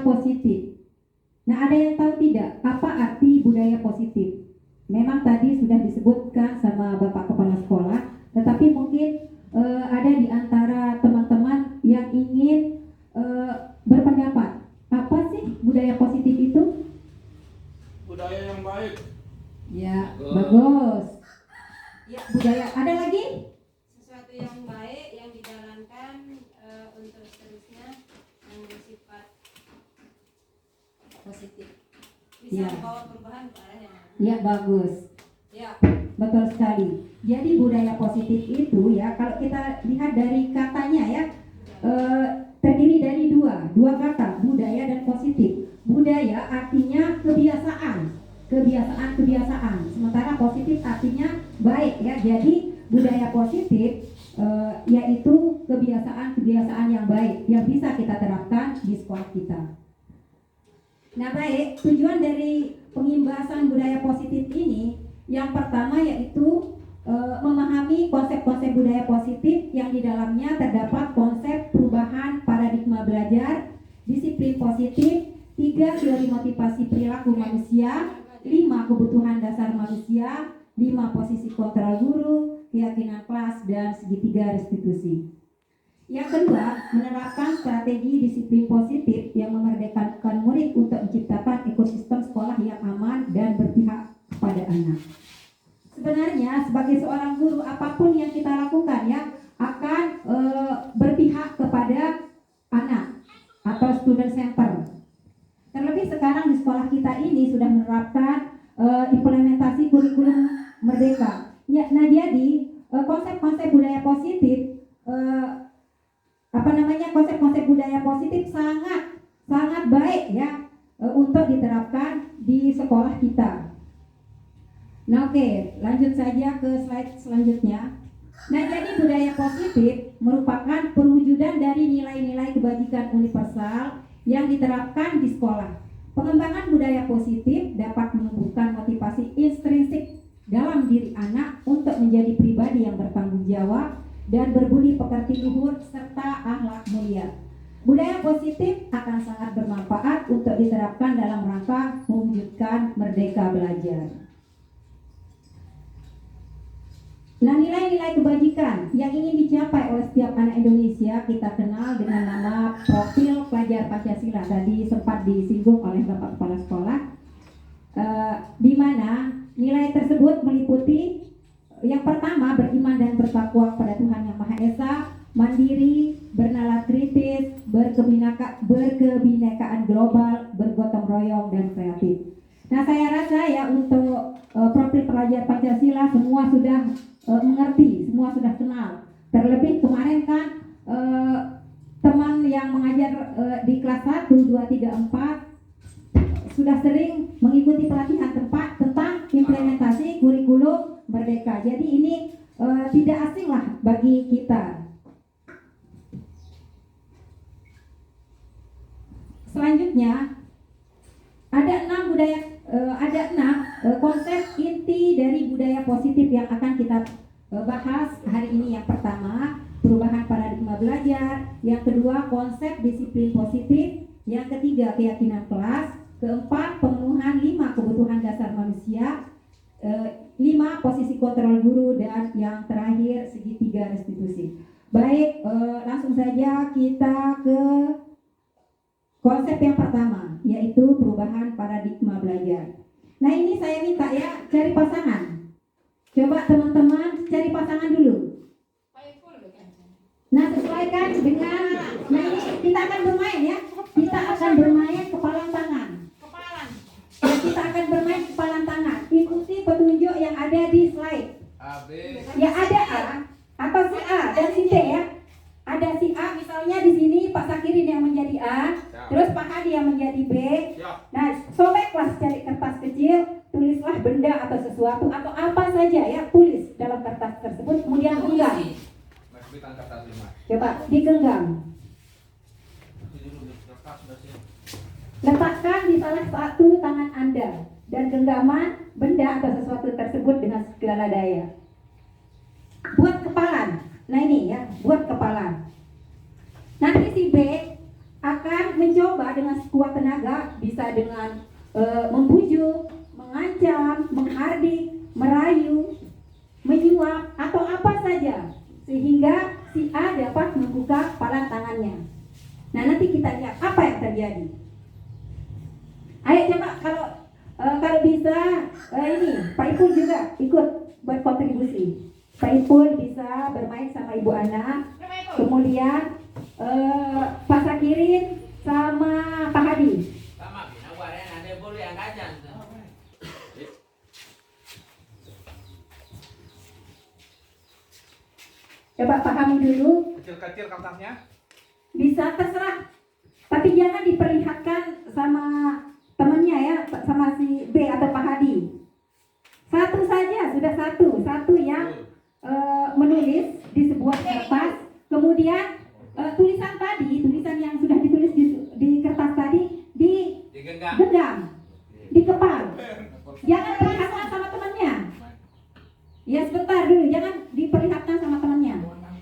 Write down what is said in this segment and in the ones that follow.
positif. Nah, ada yang tahu tidak apa arti budaya positif? Memang tadi sudah disebutkan sama Bapak Kepala Sekolah, tetapi mungkin ada di antara teman-teman yang ingin berpendapat. Apa sih budaya positif itu? Budaya yang baik. Ya, bagus. Ya, budaya. Ada lagi? Sesuatu yang baik yang dijalankan untuk seterusnya yang bersifat Positif. bisa Ya. membawa perubahan ke arah yang Ya, bagus. ya. Betul sekali. Jadi budaya positif itu ya, kalau kita lihat dari katanya ya, terdiri dari dua kata, budaya dan positif. Budaya artinya kebiasaan. Sementara positif artinya baik ya. Jadi budaya positif yaitu kebiasaan yang baik yang bisa kita terapkan di sekolah kita. Nah, baik, tujuan dari pengimbasan budaya positif ini yang pertama yaitu memahami konsep-konsep budaya positif yang di dalamnya terdapat konsep perubahan paradigma belajar, disiplin positif, 3 teori motivasi perilaku manusia, 5 kebutuhan dasar manusia, 5 posisi kontrol guru, keyakinan kelas, dan segitiga restitusi. Yang kedua, menerapkan strategi disiplin positif yang memerdekakan murid untuk menciptakan ekosistem sekolah yang aman dan berpihak kepada anak. Sebenarnya sebagai seorang guru, apapun yang kita lakukan ya akan berpihak kepada anak atau student center. Terlebih sekarang di sekolah kita ini sudah menerapkan implementasi kurikulum merdeka. Ya, nah jadi konsep-konsep budaya positif konsep-konsep budaya positif sangat baik ya untuk diterapkan di sekolah kita. Nah, oke, lanjut saja ke slide selanjutnya. Nah, jadi budaya positif merupakan perwujudan dari nilai-nilai kebajikan universal yang diterapkan di sekolah. Pengembangan budaya positif dapat menumbuhkan motivasi intrinsik dalam diri anak untuk menjadi pribadi yang bertanggung jawab dan berbudi pekerti luhur serta akhlak mulia. Budaya positif akan sangat bermanfaat untuk diterapkan dalam rangka mewujudkan merdeka belajar. Nah, nilai-nilai kebajikan yang ingin dicapai oleh setiap anak Indonesia kita kenal dengan nama profil pelajar Pancasila. Tadi sempat disinggung oleh Bapak Kepala Sekolah, di mana nilai tersebut meliputi yang pertama, beriman dan bertakwa kepada Tuhan Yang Maha Esa, mandiri, bernalar kritis, berkebinekaan global, bergotong royong, dan kreatif. Nah, saya rasa ya untuk profil pelajar Pancasila semua sudah mengerti, semua sudah kenal. Terlebih kemarin kan teman yang mengajar di kelas 1, 2, 3, 4 sudah sering mengikuti pelatihan tentang implementasi kurikulum merdeka. Jadi ini tidak asing lah bagi kita. Selanjutnya ada 6 konsep inti dari budaya positif yang akan kita bahas hari ini. Yang pertama, perubahan paradigma belajar. Yang kedua, konsep disiplin positif. Yang ketiga, keyakinan kelas. Keempat, pemenuhan 5 kebutuhan dasar manusia. 5 posisi kontrol guru, dan yang terakhir segitiga restitusi. Baik, langsung saja kita ke konsep yang pertama, yaitu perubahan paradigma belajar. Nah, ini saya minta ya cari pasangan. Coba teman-teman cari pasangan dulu. Nah, sesuaikan dengan, nah ini kita akan bermain ya. Kita akan bermain kepalan tangan. Dan kita akan bermain kepalan tangan. Ikuti petunjuk yang ada di slide. Ya, ada A atau si A dan si D ya. Ada si A, misalnya di sini Pak Sakirin yang menjadi A, terus Pak Hadi yang menjadi B. Nah, sobeklah cari kertas kecil, tulislah benda atau sesuatu atau apa saja ya, tulis dalam kertas tersebut, kemudian genggam. Coba digenggam. Letakkan di salah satu tangan Anda dan genggaman benda atau sesuatu tersebut dengan segala daya. Buat kepalan. Nah ini ya, buat kepalan. Nanti si B akan mencoba dengan sekuat dengan membujuk, mengancam, menghardik, merayu, menyuap atau apa saja sehingga si A dapat membuka kepala tangannya. Nah, nanti kita lihat apa yang terjadi. Ayo coba kalau bisa ini Pak Ipul juga ikut berkontribusi. Pak Ipul bisa bermain sama Ibu Ana, kemudian Pak Sakirin sama Pak Hadi. Sama bina warna ada boleh yang kajan. Coba pahami dulu. Kecil-kecil kertasnya. Bisa terserah, tapi jangan diperlihatkan sama temannya ya, sama si B atau Pak Hadi. Satu saja, sudah satu yang menulis di sebuah kertas, kemudian tulisan yang sudah ditulis di kertas tadi Digenggam. digenggam di kepala. Jangan perlihatkan sama temannya. Ya sebentar dulu, jangan diperlihatkan sama temannya.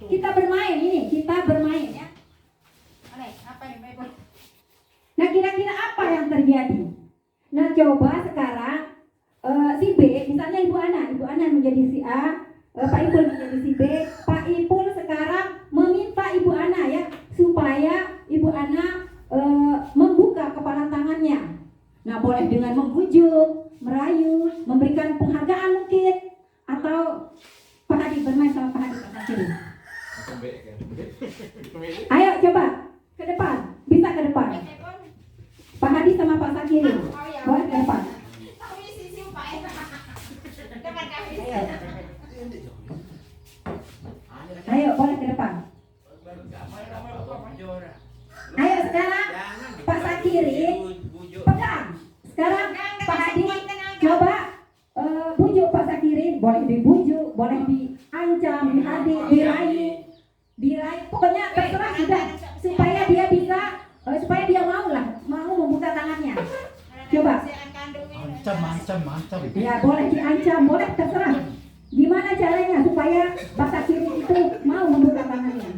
Kita bermain ya. Nah, kira-kira apa yang terjadi? Nah, coba sekarang si B, misalnya Ibu Ana menjadi si A, Pak Ipul menjadi si B. Pak Ipul sekarang meminta Ibu Ana ya supaya Ibu Ana membuka kepala tangannya. Nah, boleh dengan membujuk, merayu, memberikan penghargaan mungkin, atau Pak Hadi bermain sama Pak Hadi. Ayo coba ke depan, bisa ke depan. Pak Hadi sama Pak Sakirin, boleh ke depan. Ayo boleh ke depan. Ayo sekarang Pak Sakirin pegang. Sekarang Pak Hadi coba bujuk Pak Sakirin, boleh dibujuk, boleh diancam, dihadik, dirayu, pokoknya terserah sudah supaya dia bisa, supaya dia mau membuka tangannya. Coba. Macam. Ya boleh diancam, boleh terserah. Gimana caranya supaya Pak Sakirin itu mau membuka tangannya?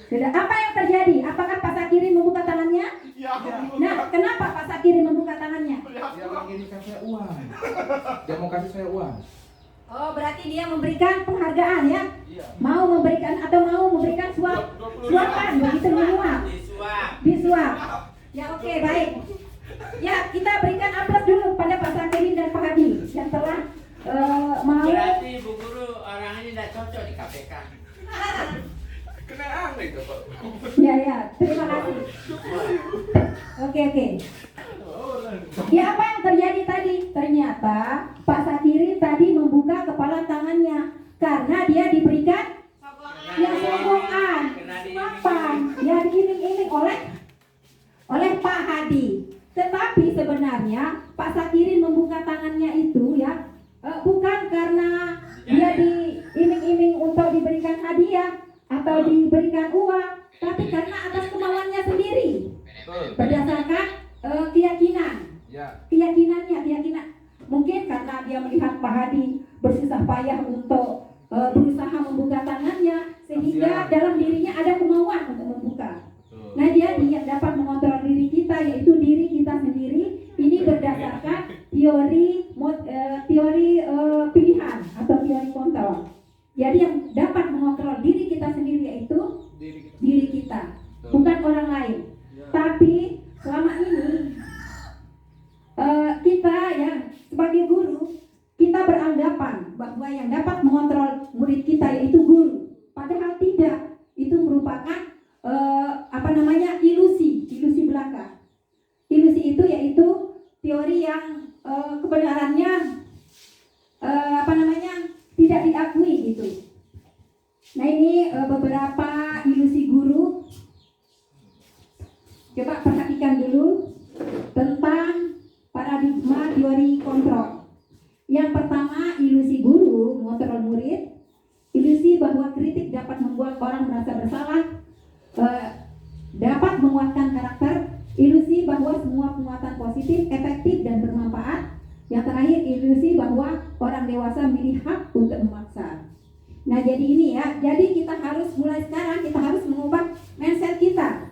Sudah, apa yang terjadi? Apakah Pak Sakirin membuka tangannya? Nah, kenapa Pak Sakirin membuka tangannya? Dia lagi dikasih uang. Dia mau kasih saya uang. Oh, berarti dia memberikan penghargaan ya? Mau memberikan suapan, begitu menyuap. Disuap. Ya oke, baik. Ya, kita berikan aplaus dulu pada Pak Sakirin dan Pak Hadi yang telah mau. Berarti Bu Guru orang ini tidak cocok di KPK. Kena aneh itu Pak. Ya, terima kasih. Oke. Ya, apa yang terjadi tadi? Ternyata Pak Sakirin tadi membuka kepala tangannya karena dia diberikan sokongan, suapan, ya diiming-iming oleh Pak Hadi. Tetapi sebenarnya Pak Sakirin membuka tangannya itu ya bukan karena dia diiming-iming untuk diberikan hadiah atau diberikan uang, tapi karena atas kemauannya sendiri, berdasarkan keyakinan. Mungkin karena dia melihat Pak Hadi bersusah payah untuk berusaha membuka tangannya, sehingga dalam dirinya ada kemauan untuk membuka. Nah, jadi yang dapat mengontrol diri kita yaitu diri kita sendiri. Ini berdasarkan teori pilihan atau teori kontrol. Jadi yang dapat mengontrol diri kita sendiri yaitu diri kita, bukan orang lain. Tapi selama ini kita ya sebagai guru, kita beranggapan bahwa yang dapat mengontrol murid kita yaitu guru. Padahal tidak, itu merupakan ilusi belaka. Ilusi itu yaitu teori yang kebenarannya tidak diakui gitu. Nah, ini beberapa ilusi guru. Coba perhatikan dulu tentang paradigma teori kontrol. Yang pertama, ilusi guru mengontrol murid. Ilusi bahwa kritik dapat membuat orang merasa bersalah, dapat menguatkan karakter. Ilusi bahwa semua penguatan positif, efektif, dan bermanfaat. Yang terakhir, ilusi bahwa orang dewasa memilih hak untuk memaksa. Nah, jadi ini ya, jadi kita harus mulai sekarang, kita harus mengubah mindset kita.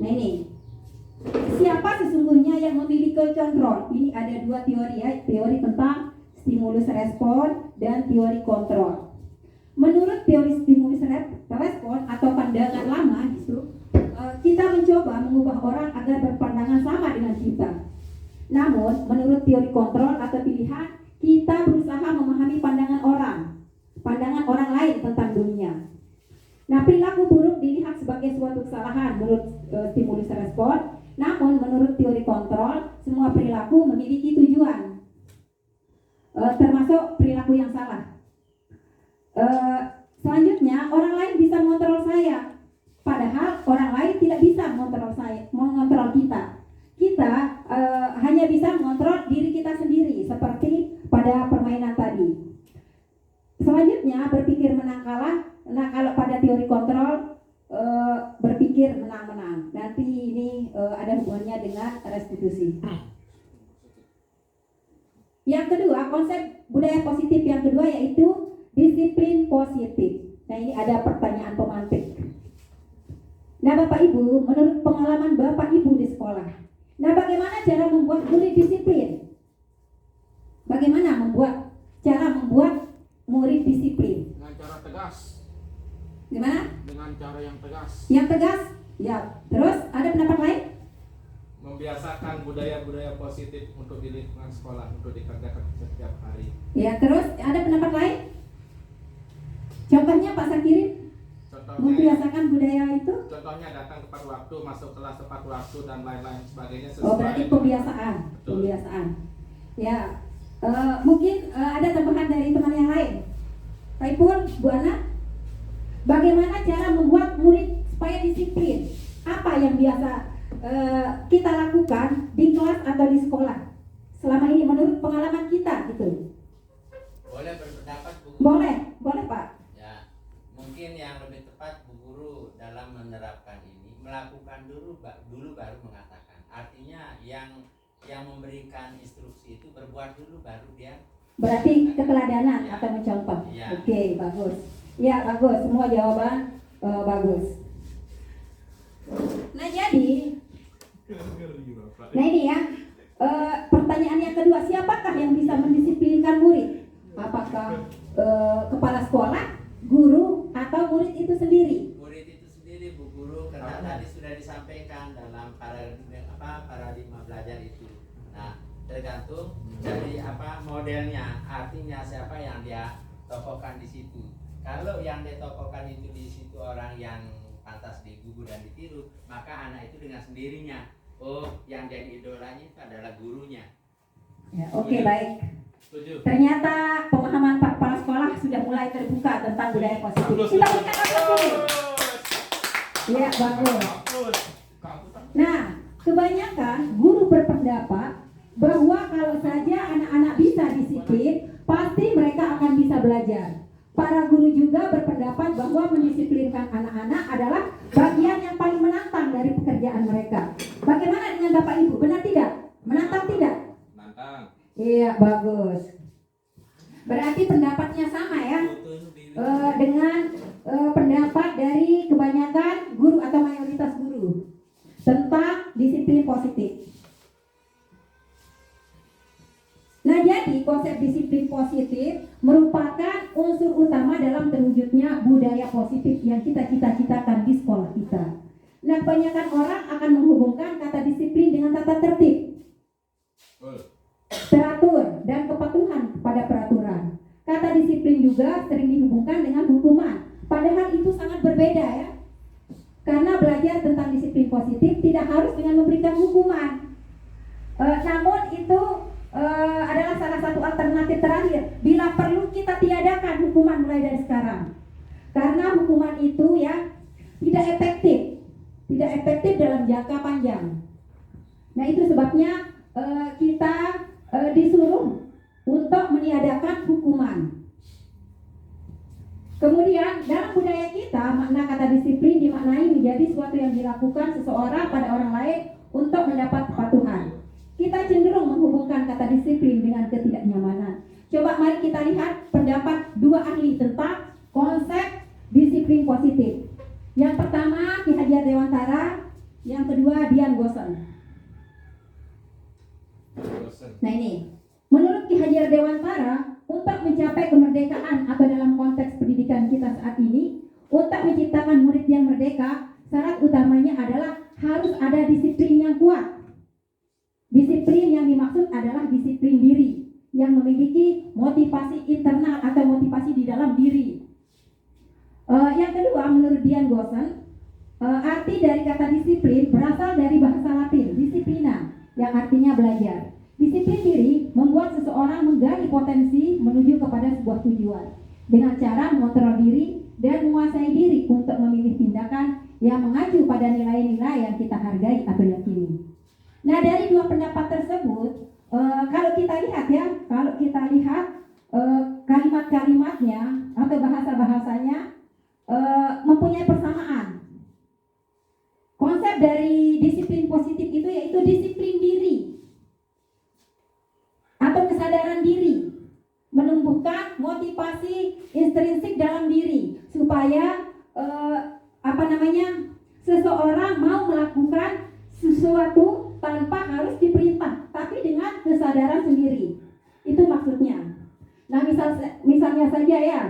Nah ini, siapa sesungguhnya yang memiliki kontrol? Ini ada dua teori ya, teori tentang stimulus respon dan teori kontrol. Menurut teori stimulus respon atau pandangan lama justru kita mencoba mengubah orang agar berpandangan sama dengan kita. Namun, menurut teori kontrol atau pilihan, kita berusaha memahami pandangan orang lain tentang dunia. Nah, perilaku buruk dilihat sebagai suatu kesalahan menurut stimulus respon. Namun, menurut teori kontrol, semua perilaku memiliki tujuan, termasuk perilaku yang salah. Selanjutnya, orang lain bisa mengontrol saya, padahal orang lain tidak bisa mengontrol kita. Kita hanya bisa mengontrol diri kita sendiri, seperti pada permainan tadi. Selanjutnya, berpikir menang kalah. Nah, kalau pada teori kontrol, berpikir menang-menang. Nanti ini ada hubungannya dengan restitusi. Yang kedua, konsep budaya positif yang kedua yaitu disiplin positif. Nah, ini ada pertanyaan pemantik. Nah, Bapak Ibu, menurut pengalaman Bapak Ibu di sekolah, nah bagaimana cara membuat murid disiplin? Bagaimana cara membuat murid disiplin? Dengan cara tegas. Gimana? Dengan cara yang tegas. Yang tegas? Ya. Terus ada pendapat lain? Membiasakan budaya-budaya positif untuk di lingkungan sekolah untuk dikerjakan setiap hari. Ya, terus ada pendapat lain? Contohnya Pak Sakirin Contohnya, membiasakan budaya itu? contohnya datang tepat waktu, masuk kelas tepat waktu dan lain-lain sebagainya sesuai. Oh, berarti pembiasaan. Betul. Pembiasaan. Ya. Mungkin ada tambahan dari teman yang lain. Pak Ipul, Bu Ana, bagaimana cara membuat murid supaya disiplin? Apa yang biasa kita lakukan di kelas atau di sekolah selama ini menurut pengalaman kita gitu? Boleh berpendapat Bu Guru? Boleh Pak. Ya, mungkin yang lebih tepat Bu Guru dalam menerapkan ini melakukan dulu baru mengatakan. Artinya yang memberikan instruksi itu berbuat dulu baru dia. Berarti keteladanan Ya. atau mencontoh. Ya. Oke, bagus. Ya, bagus. Semua jawaban bagus. Nah, jadi nah ini ya, pertanyaan yang kedua, siapakah yang bisa mendisiplinkan murid? Apakah kepala sekolah, guru, atau murid itu sendiri? Murid itu sendiri Bu Guru, karena tadi sudah disampaikan dalam paradigma belajar itu. Nah, tergantung dari modelnya, artinya siapa yang dia tokohkan di situ. Kalau yang ditokohkan itu di situ orang yang pantas digugu dan ditiru, maka anak itu dengan sendirinya, yang jadi idolanya itu adalah gurunya. Ya, oke, baik. Setuju. Ternyata pemahaman Pak Kepala Sekolah sudah mulai terbuka tentang budaya positif. Kita berikan aplaus dulu. Ya, bagus. Nah, kebanyakan guru berpendapat bahwa kalau saja anak-anak bisa disiplin, pasti mereka akan bisa belajar. Para guru juga berpendapat bahwa mendisiplinkan anak-anak adalah bagian yang paling menantang dari pekerjaan mereka. Bagaimana dengan Bapak Ibu? Benar tidak? Menantang tidak? Menantang. Iya, bagus. Berarti pendapatnya sama ya dengan pendapat dari kebanyakan guru atau mayoritas guru tentang disiplin positif. Nah, jadi konsep disiplin positif merupakan unsur utama dalam terwujudnya budaya positif yang kita cita-citakan di sekolah kita. Nah, kebanyakan orang akan menghubungkan kata disiplin dengan tata tertib, teratur, dan kepatuhan pada peraturan. Kata disiplin juga sering dihubungkan dengan hukuman, padahal itu sangat berbeda ya. Karena belajar tentang disiplin positif tidak harus dengan memberikan hukuman. Namun itu adalah salah satu alternatif terakhir. Bila perlu kita tiadakan hukuman mulai dari sekarang. Karena hukuman itu ya tidak efektif dalam jangka panjang. Nah, itu sebabnya kita disuruh untuk meniadakan hukuman. Kemudian dalam budaya kita, makna kata disiplin dimaknai menjadi sesuatu yang dilakukan seseorang pada orang lain untuk mendapat kepatuhan. Kita cenderung menghubungkan kata disiplin dengan ketidaknyamanan. Coba mari kita lihat pendapat dua ahli tentang konsep disiplin positif. Yang pertama, Ki Hajar Dewantara Yang kedua Dian Gosen. Bosen. Nah ini, menurut Ki Hajar Dewantara, untuk mencapai kemerdekaan atau dalam konteks pendidikan kita saat ini, untuk menciptakan murid yang merdeka, syarat utamanya adalah harus ada disiplin yang kuat. Disiplin yang dimaksud adalah disiplin diri yang memiliki motivasi internal atau motivasi di dalam diri. Yang kedua, menurut Dian Gosen, arti dari kata disiplin berasal dari bahasa Latin, disiplina, yang artinya belajar. Disiplin diri membuat seseorang menggali potensi menuju kepada sebuah tujuan dengan cara mengontrol diri dan menguasai diri untuk memilih tindakan yang mengacu pada nilai-nilai yang kita hargai atau yakini. Nah, dari dua pendapat tersebut, kalau kita lihat kalimat-kalimatnya atau bahasa-bahasanya mempunyai persamaan. Konsep dari disiplin positif itu yaitu disiplin diri atau kesadaran diri, menumbuhkan motivasi intrinsik dalam diri supaya seseorang mau melakukan sesuatu tanpa harus diperintah, tapi dengan kesadaran sendiri. Itu maksudnya. Nah, misalnya saja ya,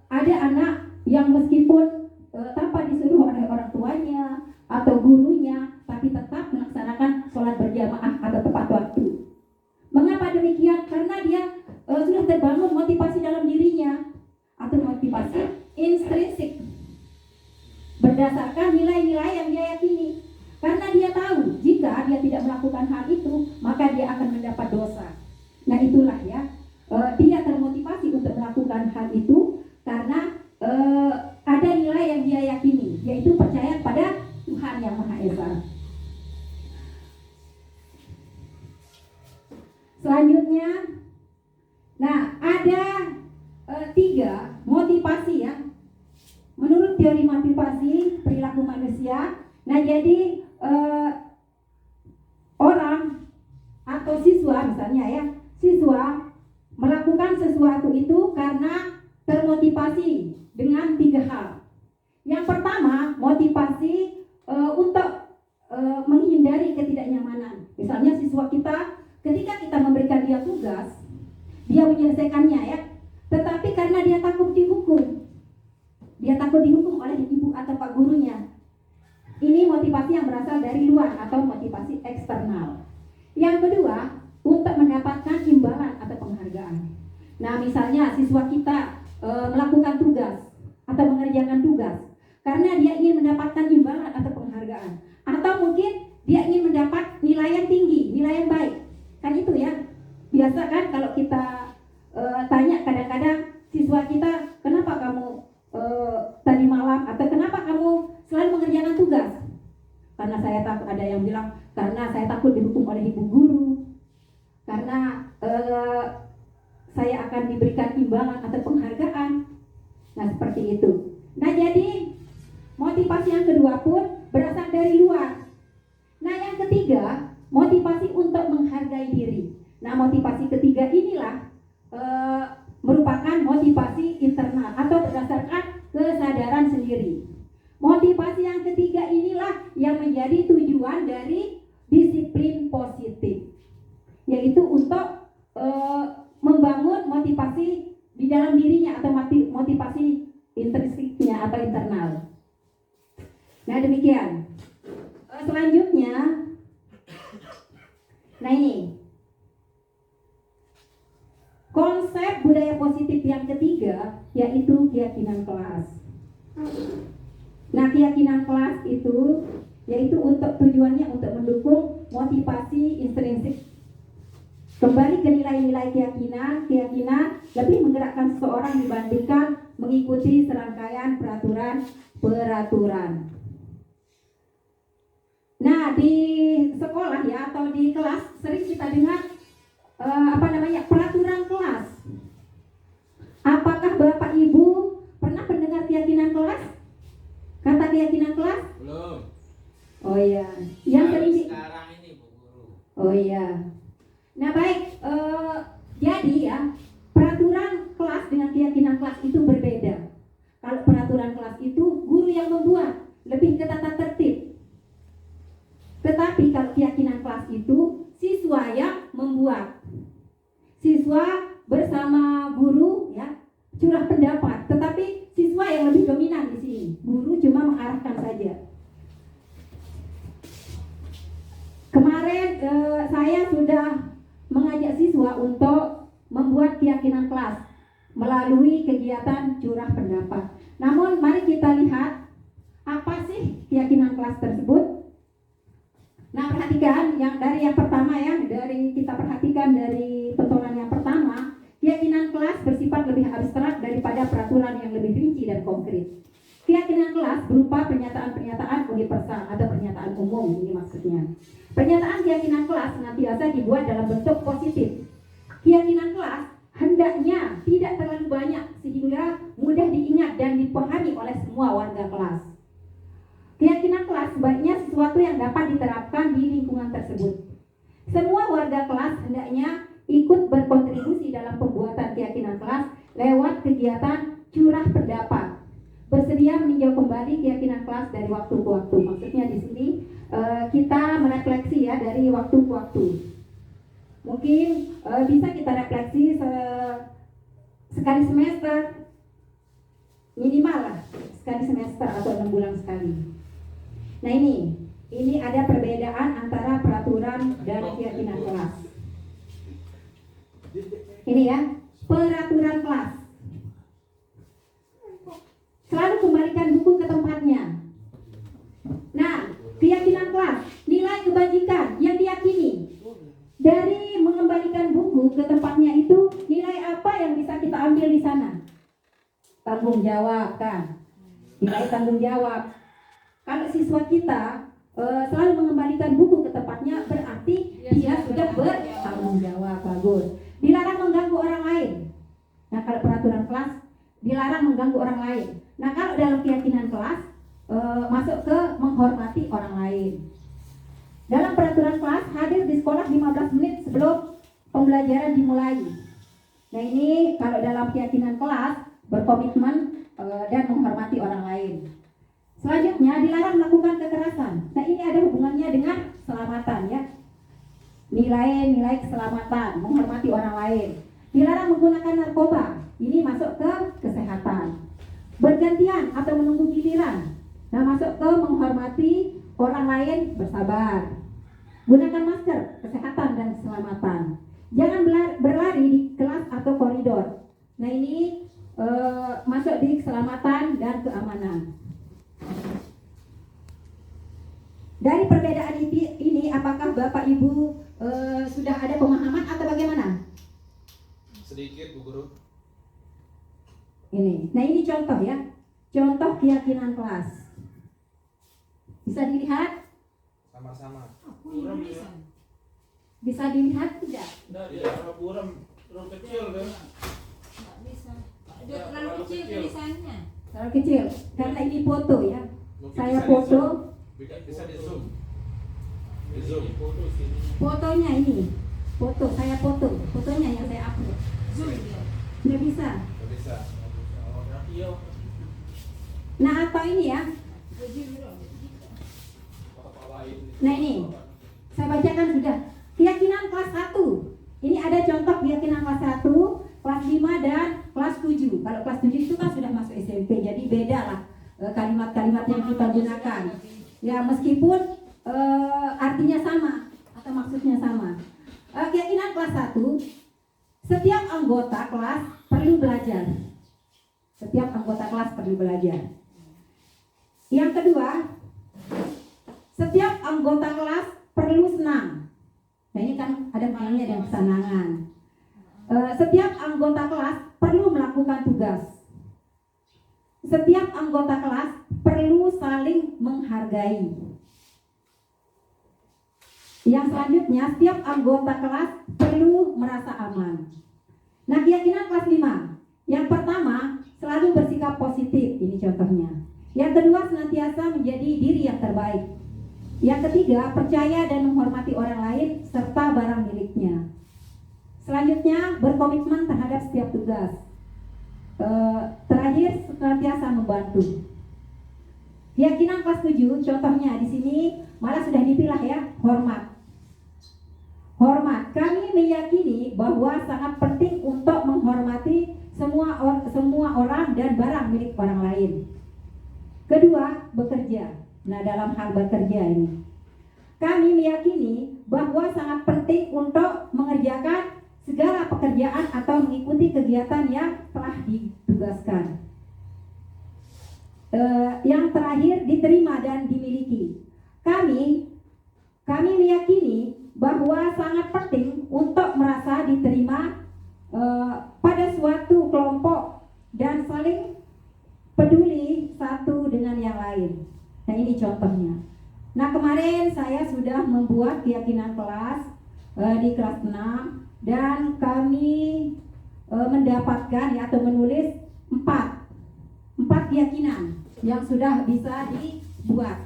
ada anak yang meskipun tanpa disuruh oleh orang tuanya atau gurunya, tapi tetap melaksanakan sholat berjamaah atau tepat waktu. Mengapa demikian? Karena dia sudah terbangun motivasi dalam dirinya atau motivasi intrinsik berdasarkan nilai-nilai yang dia yakini. Karena dia tahu jika dia tidak melakukan hal itu, maka dia akan mendapat dosa. Nah, itulah ya, dia termotivasi untuk melakukan hal itu karena ada nilai yang dia yakini, yaitu percaya pada Tuhan Yang Maha Esa. Selanjutnya, nah ada 3 motivasi ya. Menurut teori motivasi perilaku manusia, nah jadi orang atau siswa misalnya ya, siswa melakukan sesuatu itu karena termotivasi dengan 3 hal. Yang pertama, motivasi untuk menghindari ketidaknyamanan. Misalnya siswa kita, ketika kita memberikan dia tugas, dia menyelesaikannya ya, tetapi karena dia takut dihukum, oleh ibu atau pak gurunya. Ini motivasi yang berasal dari luar atau motivasi eksternal. Yang kedua, untuk mendapatkan imbalan atau penghargaan. Nah, misalnya siswa kita melakukan tugas atau mengerjakan tugas karena dia ingin mendapatkan imbalan atau penghargaan, atau mungkin dia ingin mendapat nilai yang tinggi, nilai yang baik. Kan itu ya. Biasa kan kalau kita tanya kadang-kadang siswa kita, kenapa kamu tadi malam, atau kenapa kamu selalu mengerjakan tugas? Karena saya takut, ada yang bilang karena saya takut dihukum oleh ibu guru, karena saya akan diberikan imbalan atau penghargaan. Nah, seperti itu. Nah, jadi motivasi yang kedua pun berasal dari luar. Nah, yang ketiga, motivasi untuk menghargai diri. Nah, motivasi ketiga inilah merupakan motivasi internal atau berdasarkan kesadaran sendiri. Motivasi yang ketiga inilah yang menjadi tujuan dari disiplin positif, yaitu untuk membangun motivasi di dalam dirinya atau motivasi intrinsiknya atau internal. Nah, demikian. Selanjutnya, nah ini konsep budaya positif yang ketiga, yaitu keyakinan kelas. Nah, keyakinan kelas itu yaitu untuk tujuannya untuk mendukung motivasi intrinsik. Kembali ke nilai-nilai keyakinan lebih menggerakkan seseorang dibandingkan mengikuti serangkaian peraturan. Nah, di sekolah ya atau di kelas sering kita dengar peraturan kelas. Apakah Bapak Ibu pernah mendengar keyakinan kelas? Kata keyakinan kelas? Belum. Oh iya. Yang sering sekarang ini Bu Guru. Oh iya. Nah, baik, jadi ya, peraturan kelas dengan keyakinan kelas itu berbeda. Kalau peraturan kelas itu guru yang membuat. lebih ke tata tertib. Tetapi kalau keyakinan kelas itu siswa yang membuat. Siswa bersama guru ya curah pendapat, tetapi siswa yang lebih dominan di sini. Guru cuma mengarahkan saja. Kemarin saya sudah mengajak siswa untuk membuat keyakinan kelas melalui kegiatan curah pendapat. Namun mari kita lihat apa sih keyakinan kelas tersebut. Nah, perhatikan yang pertama ya, kita perhatikan dari tontonan yang pertama, keyakinan kelas bersifat lebih abstrak daripada peraturan yang lebih rinci dan konkret. Keyakinan kelas berupa pernyataan-pernyataan universal atau pernyataan umum, ini maksudnya. Pernyataan keyakinan kelas senantiasa dibuat dalam bentuk positif. Keyakinan kelas hendaknya tidak terlalu banyak sehingga mudah diingat dan dipahami oleh semua warga kelas. Keyakinan kelas sebaiknya sesuatu yang dapat diterapkan di lingkungan tersebut. Semua warga kelas hendaknya ikut berkontribusi dalam pembuatan keyakinan kelas lewat kegiatan curah pendapat. Bersedia meninjau kembali keyakinan kelas dari waktu ke waktu. Maksudnya di sini kita merefleksi ya dari waktu ke waktu. Mungkin bisa kita refleksi sekali semester, minimal lah sekali semester atau 6 bulan sekali. Nah ini ada perbedaan antara peraturan dan keyakinan kelas. Ini ya, peraturan kelas. Selalu kembalikan buku ke tempatnya. Nah, keyakinan kelas, nilai kebajikan yang diyakini. Dari mengembalikan buku ke tempatnya itu, nilai apa yang bisa kita ambil di sana? Tanggung jawab kan? Nilai tanggung jawab. Kalau siswa kita selalu mengembalikan buku ke tempatnya, berarti dia sudah bertanggung jawab. Bagus. Dilarang mengganggu orang lain. Nah, kalau peraturan kelas dilarang mengganggu orang lain. Nah, kalau dalam keyakinan kelas masuk ke menghormati orang lain. Dalam peraturan kelas hadir di sekolah 15 menit sebelum pembelajaran dimulai. Nah, ini kalau dalam keyakinan kelas berkomitmen dan menghormati orang lain. Selanjutnya dilarang melakukan kekerasan. Nah, ini ada hubungannya dengan keselamatan ya. Nilai-nilai keselamatan, menghormati orang lain. Dilarang menggunakan narkoba. Ini masuk ke kesehatan. Bergantian atau menunggu giliran. Nah, masuk ke menghormati orang lain, bersabar. Gunakan masker, kesehatan dan keselamatan. Jangan berlari di kelas atau koridor. Nah, ini masuk di keselamatan dan keamanan. Dari perbedaan ini, apakah Bapak Ibu sudah ada pemahaman atau bagaimana? Sedikit Bu Guru. Ini. Nah, ini contoh ya. Contoh keyakinan kelas. Bisa dilihat? Sama-sama. Bisa dilihat tidak? Dari buram kecil kan? Nggak bisa. Udah terlalu kecil tulisannya. Terlalu kecil. Karena ini foto ya. Mungkin Saya bisa foto. Bisa di zoom. Di zoom. Fotonya ini. Foto. Saya foto. Fotonya yang saya upload. Zoom dia. Nggak bisa. Nggak bisa. Nah, atau ini ya. Nah, ini. Saya bacakan sudah. Keyakinan kelas 1. Ini ada contoh keyakinan kelas 1, kelas 5 dan kelas 7. Kalau kelas 7 itu kan sudah masuk SMP. Jadi beda lah kalimat-kalimat yang kita gunakan. Ya, meskipun artinya sama atau maksudnya sama. Keyakinan kelas 1, setiap anggota kelas perlu belajar. Setiap anggota kelas perlu belajar. Yang kedua, setiap anggota kelas perlu senang. Nah, ini kan ada maknanya dengan kesenangan. Setiap anggota kelas perlu melakukan tugas. Setiap anggota kelas perlu saling menghargai. Yang selanjutnya, setiap anggota kelas perlu merasa aman. Nah, keyakinan kelas 5. Yang pertama, selalu bersikap positif. Ini contohnya. Yang kedua, senantiasa menjadi diri yang terbaik. Yang ketiga, percaya dan menghormati orang lain serta barang miliknya. Selanjutnya, berkomitmen terhadap setiap tugas. Terakhir, senantiasa membantu. Keyakinan kelas 7 contohnya di sini malah sudah dipilah ya, hormat. Hormat. Kami meyakini bahwa sangat penting untuk menghormati semua orang dan barang milik orang lain. Kedua, bekerja. Nah, dalam hal bekerja ini, kami meyakini bahwa sangat penting untuk mengerjakan segala pekerjaan atau mengikuti kegiatan yang telah ditugaskan. Yang terakhir, diterima dan dimiliki. Kami meyakini bahwa sangat penting untuk merasa diterima pada suatu kelompok dan saling peduli satu dengan yang lain. Nah, ini contohnya. Nah, kemarin saya sudah membuat keyakinan kelas di kelas 6 dan kami mendapatkan ya, atau menulis 4 keyakinan yang sudah bisa dibuat.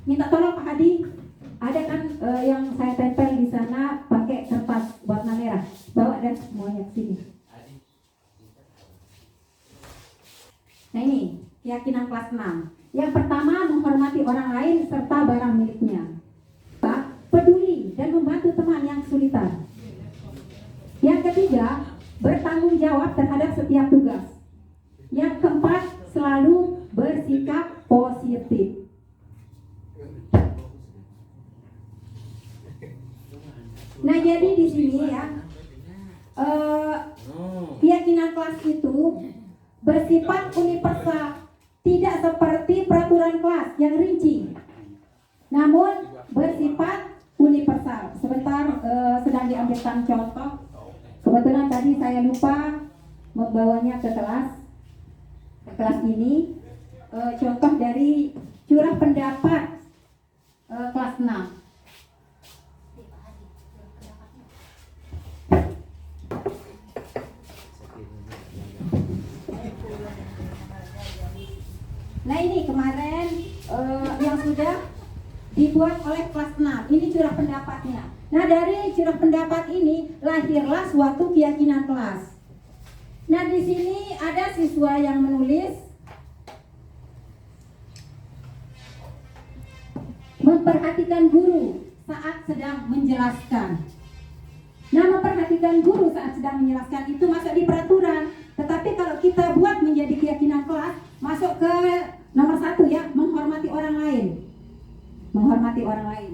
Minta tolong Pak Hadi, ada kan yang saya tempel di sana pakai kertas warna merah. Bawa dan semuanya ke sini. Nah, ini keyakinan kelas 6. Yang pertama, menghormati orang lain serta barang miliknya. Peduli dan membantu teman yang kesulitan. Yang ketiga, bertanggung jawab terhadap setiap tugas. Yang keempat, selalu bersikap positif. Nah, jadi di sini ya, keyakinan kelas itu bersifat universal, tidak seperti peraturan kelas yang rinci, namun bersifat universal. Sebentar, sedang diambilkan contoh. Kebetulan tadi saya lupa membawanya ke kelas ini. Contoh dari curah pendapat kelas 6. Nah, ini kemarin yang sudah dibuat oleh kelas 6. Ini curah pendapatnya. Nah, dari curah pendapat ini lahirlah suatu keyakinan kelas. Nah, di sini ada siswa yang menulis memperhatikan guru saat sedang menjelaskan. Nah, memperhatikan guru saat sedang menjelaskan itu masuk di peraturan. Tetapi kalau kita buat menjadi keyakinan kelas, masuk ke nomor 1 ya, menghormati orang lain. Menghormati orang lain.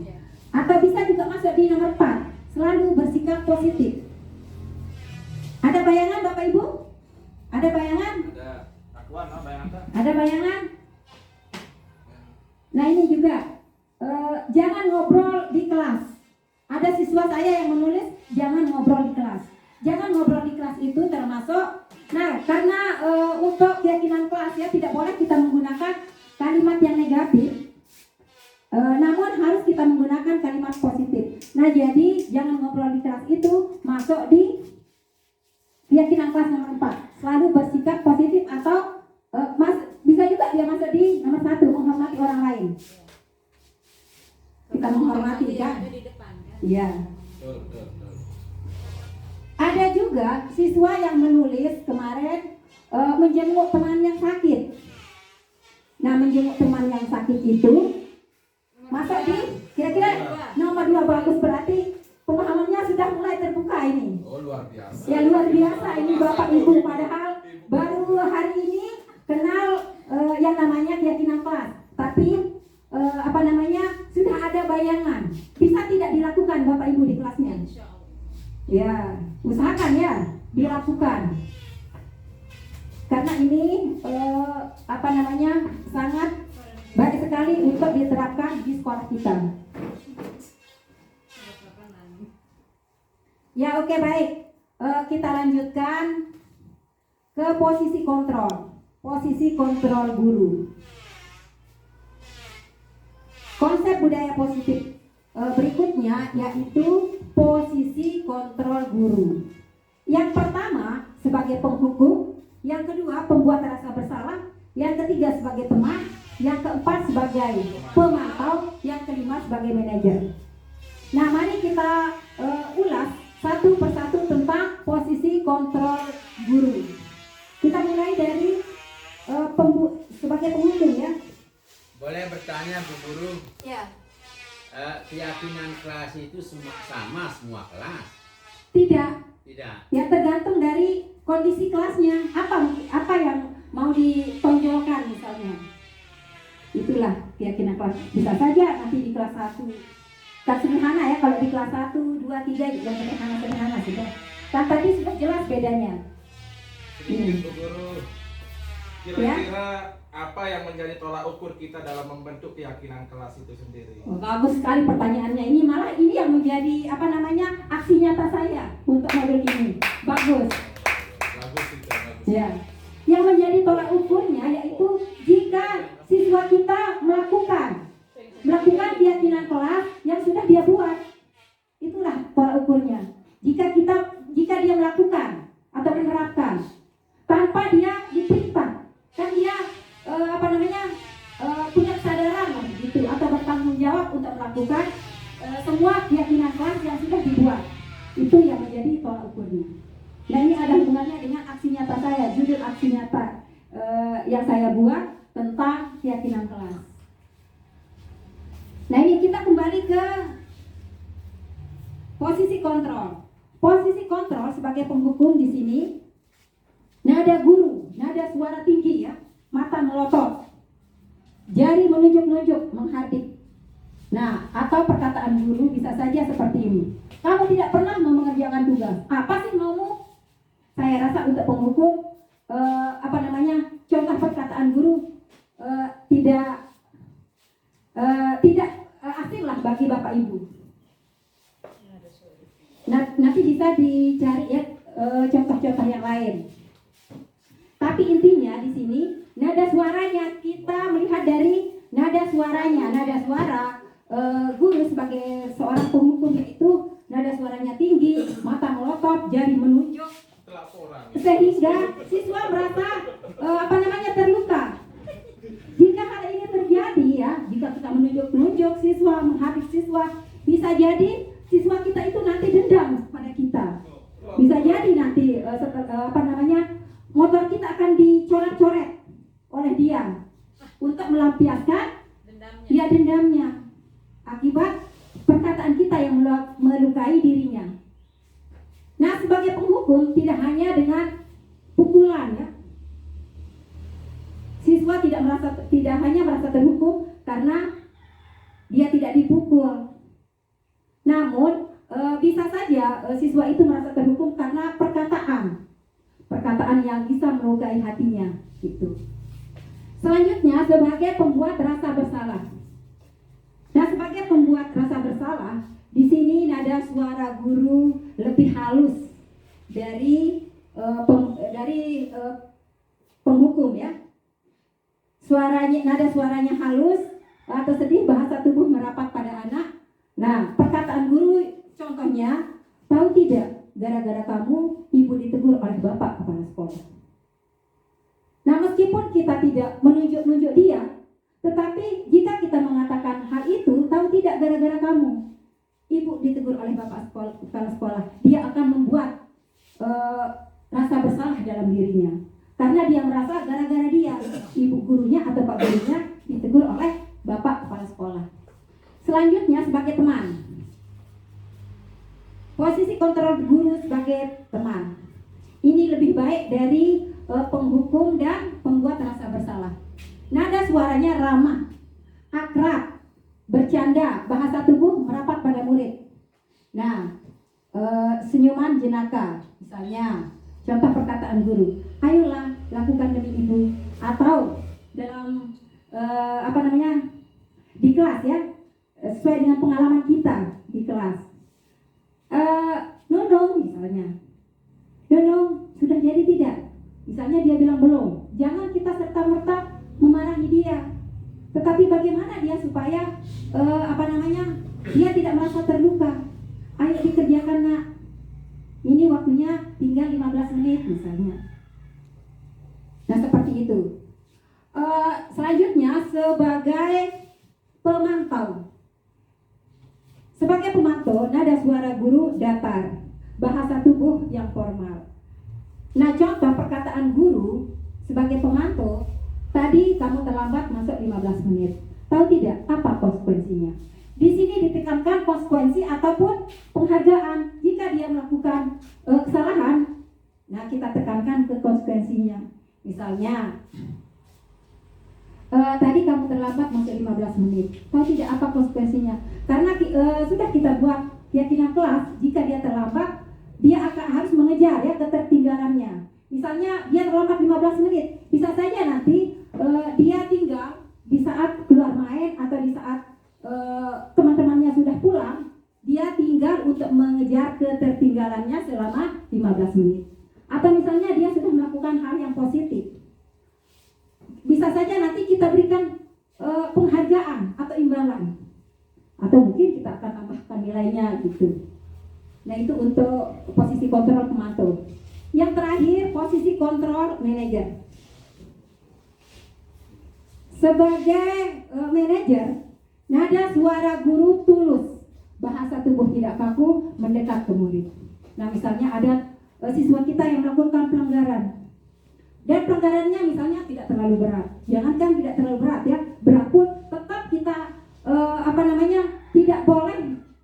Atau bisa juga masuk di nomor 4, selalu bersikap positif. Ada bayangan Bapak Ibu? Ada bayangan? Ada bayangan? Nah, ini juga jangan ngobrol di kelas. Ada siswa saya yang menulis jangan ngobrol di kelas. Jangan ngobrol di kelas itu termasuk. Nah, karena untuk keyakinan kelas ya, tidak boleh kita menggunakan kalimat yang negatif, namun harus kita menggunakan kalimat positif. Nah, jadi jangan ngobrol di kelas itu masuk di keyakinan kelas nomor 4. Selalu bersikap positif atau bisa juga dia masuk di nomor 1, menghormati orang lain. Kita menghormati kan? Iya. Ada juga siswa yang menulis kemarin menjenguk teman yang sakit. Nah, menjenguk teman yang sakit itu masuk di kira-kira nomor 2. Bagus, berarti pemahamannya sudah mulai terbuka ini. Oh, luar biasa. Ya, luar biasa ini Bapak Ibu, padahal baru hari ini kenal yang namanya keyakinan kelas. Tapi sudah ada bayangan. Bisa tidak dilakukan Bapak Ibu di kelasnya? Ya, usahakan ya dilakukan. Karena ini sangat baik sekali untuk diterapkan di sekolah kita. Ya, oke, baik. Kita lanjutkan ke posisi kontrol. Posisi kontrol guru. Konsep budaya positif berikutnya yaitu posisi kontrol guru. Yang pertama sebagai penghukum, yang kedua pembuat rasa bersalah, yang ketiga sebagai teman, yang keempat sebagai pemantau, yang kelima sebagai manajer. Nah, mari kita ulas satu persatu tentang posisi kontrol guru. Kita mulai dari sebagai penghukum. Guru, Ya, keyakinan kelas itu sama semua kelas? Tidak, Tidak. ya tergantung dari kondisi kelasnya. Apa yang mau ditonjolkan misalnya. Itulah keyakinan kelas. Bisa saja nanti di kelas 1 kan sederhana ya, kalau di kelas 1, 2, 3 juga sederhana sudah. Kan tadi sudah jelas bedanya. Sedikit Bu Guru. Kira-kira apa yang menjadi tolak ukur kita dalam membentuk keyakinan kelas itu sendiri? Oh, bagus sekali pertanyaannya. Ini yang menjadi aksi nyata saya untuk modul ini. Bagus. Bagus itu, bagus. Ya. Yang menjadi tolak ukurnya yaitu jika siswa kita melakukan keyakinan kelas yang sudah dia buat. Itulah tolak ukurnya. Jika dia melakukan atau menerapkan tanpa dia diperintah, kan dia punya kesadaran lah gitu, atau bertanggung jawab untuk melakukan semua keyakinan kelas yang sudah dibuat. Itu yang menjadi tolak ukurnya. Nah, ini ada hubungannya dengan aksi nyata saya, judul aksi nyata yang saya buat tentang keyakinan kelas. Nah, ini kita kembali ke posisi kontrol. Posisi kontrol sebagai penghukum di sini, nada guru, nada suara tinggi ya, mata melotot, jari menunjuk-nunjuk, menghardik. Nah, atau perkataan guru bisa saja seperti ini. Kamu tidak pernah mau mengerjakan tugas. Apa sih maumu? Saya rasa untuk penghukum contoh perkataan guru tidak asing lah bagi Bapak Ibu. Nanti bisa dicari ya contoh-contoh yang lain. Tapi intinya di sini nada suaranya, kita melihat dari nada suaranya, nada suara guru sebagai seorang penghukum, yaitu nada suaranya tinggi, mata melotot, jari menunjuk, sehingga siswa merasa terluka. Jika hal ini terjadi ya, jika kita menunjuk-nunjuk siswa, menghardik siswa, bisa jadi siswa kita itu nanti dendam pada kita. Bisa jadi nanti motor kita akan dicoret-coret oleh dia untuk melampiaskan dendamnya akibat perkataan kita yang melukai dirinya. Nah, sebagai penghukum tidak hanya dengan pukulan ya. Siswa tidak hanya merasa terhukum karena dia tidak dipukul. Namun bisa saja siswa itu merasa terhukum karena perkataan yang bisa melukai hatinya gitu. Selanjutnya sebagai pembuat rasa bersalah. Nah, sebagai pembuat rasa bersalah, di sini nada suara guru lebih halus dari penghukum ya. Nada suaranya halus atau sedih, bahasa tubuh merapat pada anak. Nah, perkataan guru contohnya, tahu tidak, gara-gara kamu ibu ditegur oleh bapak kepala sekolah. Nah, meskipun kita tidak menunjuk-nunjuk dia, tetapi jika kita mengatakan hal itu, tahu tidak, gara-gara kamu ibu ditegur oleh bapak kepala sekolah, dia akan membuat rasa bersalah dalam dirinya. Karena dia merasa gara-gara dia, ibu gurunya atau pak gurunya ditegur oleh bapak kepala sekolah. Selanjutnya sebagai teman. Posisi kontrol guru sebagai teman. Ini lebih baik dari penghukum dan pembuat rasa bersalah. Nada suaranya ramah, akrab, bercanda, bahasa tubuh merapat pada murid. Nah, senyuman jenaka, misalnya, contoh perkataan guru, ayolah lakukan demi ibu, atau dalam di kelas ya, sesuai dengan pengalaman kita di kelas. Nunung misalnya, Nunung sudah jadi tidak? Misalnya dia bilang belum, jangan kita serta-merta memarahi dia. Tetapi bagaimana dia supaya dia tidak merasa terluka? Ayo dikerjakan nak. Ini waktunya tinggal 15 menit misalnya. Nah, seperti itu. Selanjutnya sebagai pemantau. Sebagai pemantau, nada suara guru datar, bahasa tubuh yang formal. Nah, contoh perkataan guru sebagai pemantau, tadi kamu terlambat masuk 15 menit. Tahu tidak apa konsekuensinya? Di sini ditekankan konsekuensi ataupun penghargaan jika dia melakukan kesalahan. Nah, kita tekankan ke konsekuensinya. Misalnya, tadi kamu terlambat masuk 15 menit. Tahu tidak apa konsekuensinya? Karena sudah kita buat keyakinan kelas, jika dia terlambat, dia akan harus mengejar ya ketertinggalannya. Misalnya dia terlambat 15 menit, bisa saja nanti dia tinggal di saat keluar main atau di saat teman-temannya sudah pulang, dia tinggal untuk mengejar ketertinggalannya selama 15 menit. Atau misalnya dia sudah melakukan hal yang positif, bisa saja nanti kita berikan penghargaan atau imbalan, atau mungkin kita akan tambahkan nilainya gitu. Nah, itu untuk posisi kontrol pemantau. Yang terakhir, posisi kontrol manajer. Sebagai manajer, nada suara guru tulus, bahasa tubuh tidak kaku, mendekat ke murid. Nah, misalnya ada siswa kita yang melakukan pelanggaran, dan pelanggarannya misalnya tidak terlalu berat. Jangankan tidak terlalu berat ya, berat pun tetap kita tidak boleh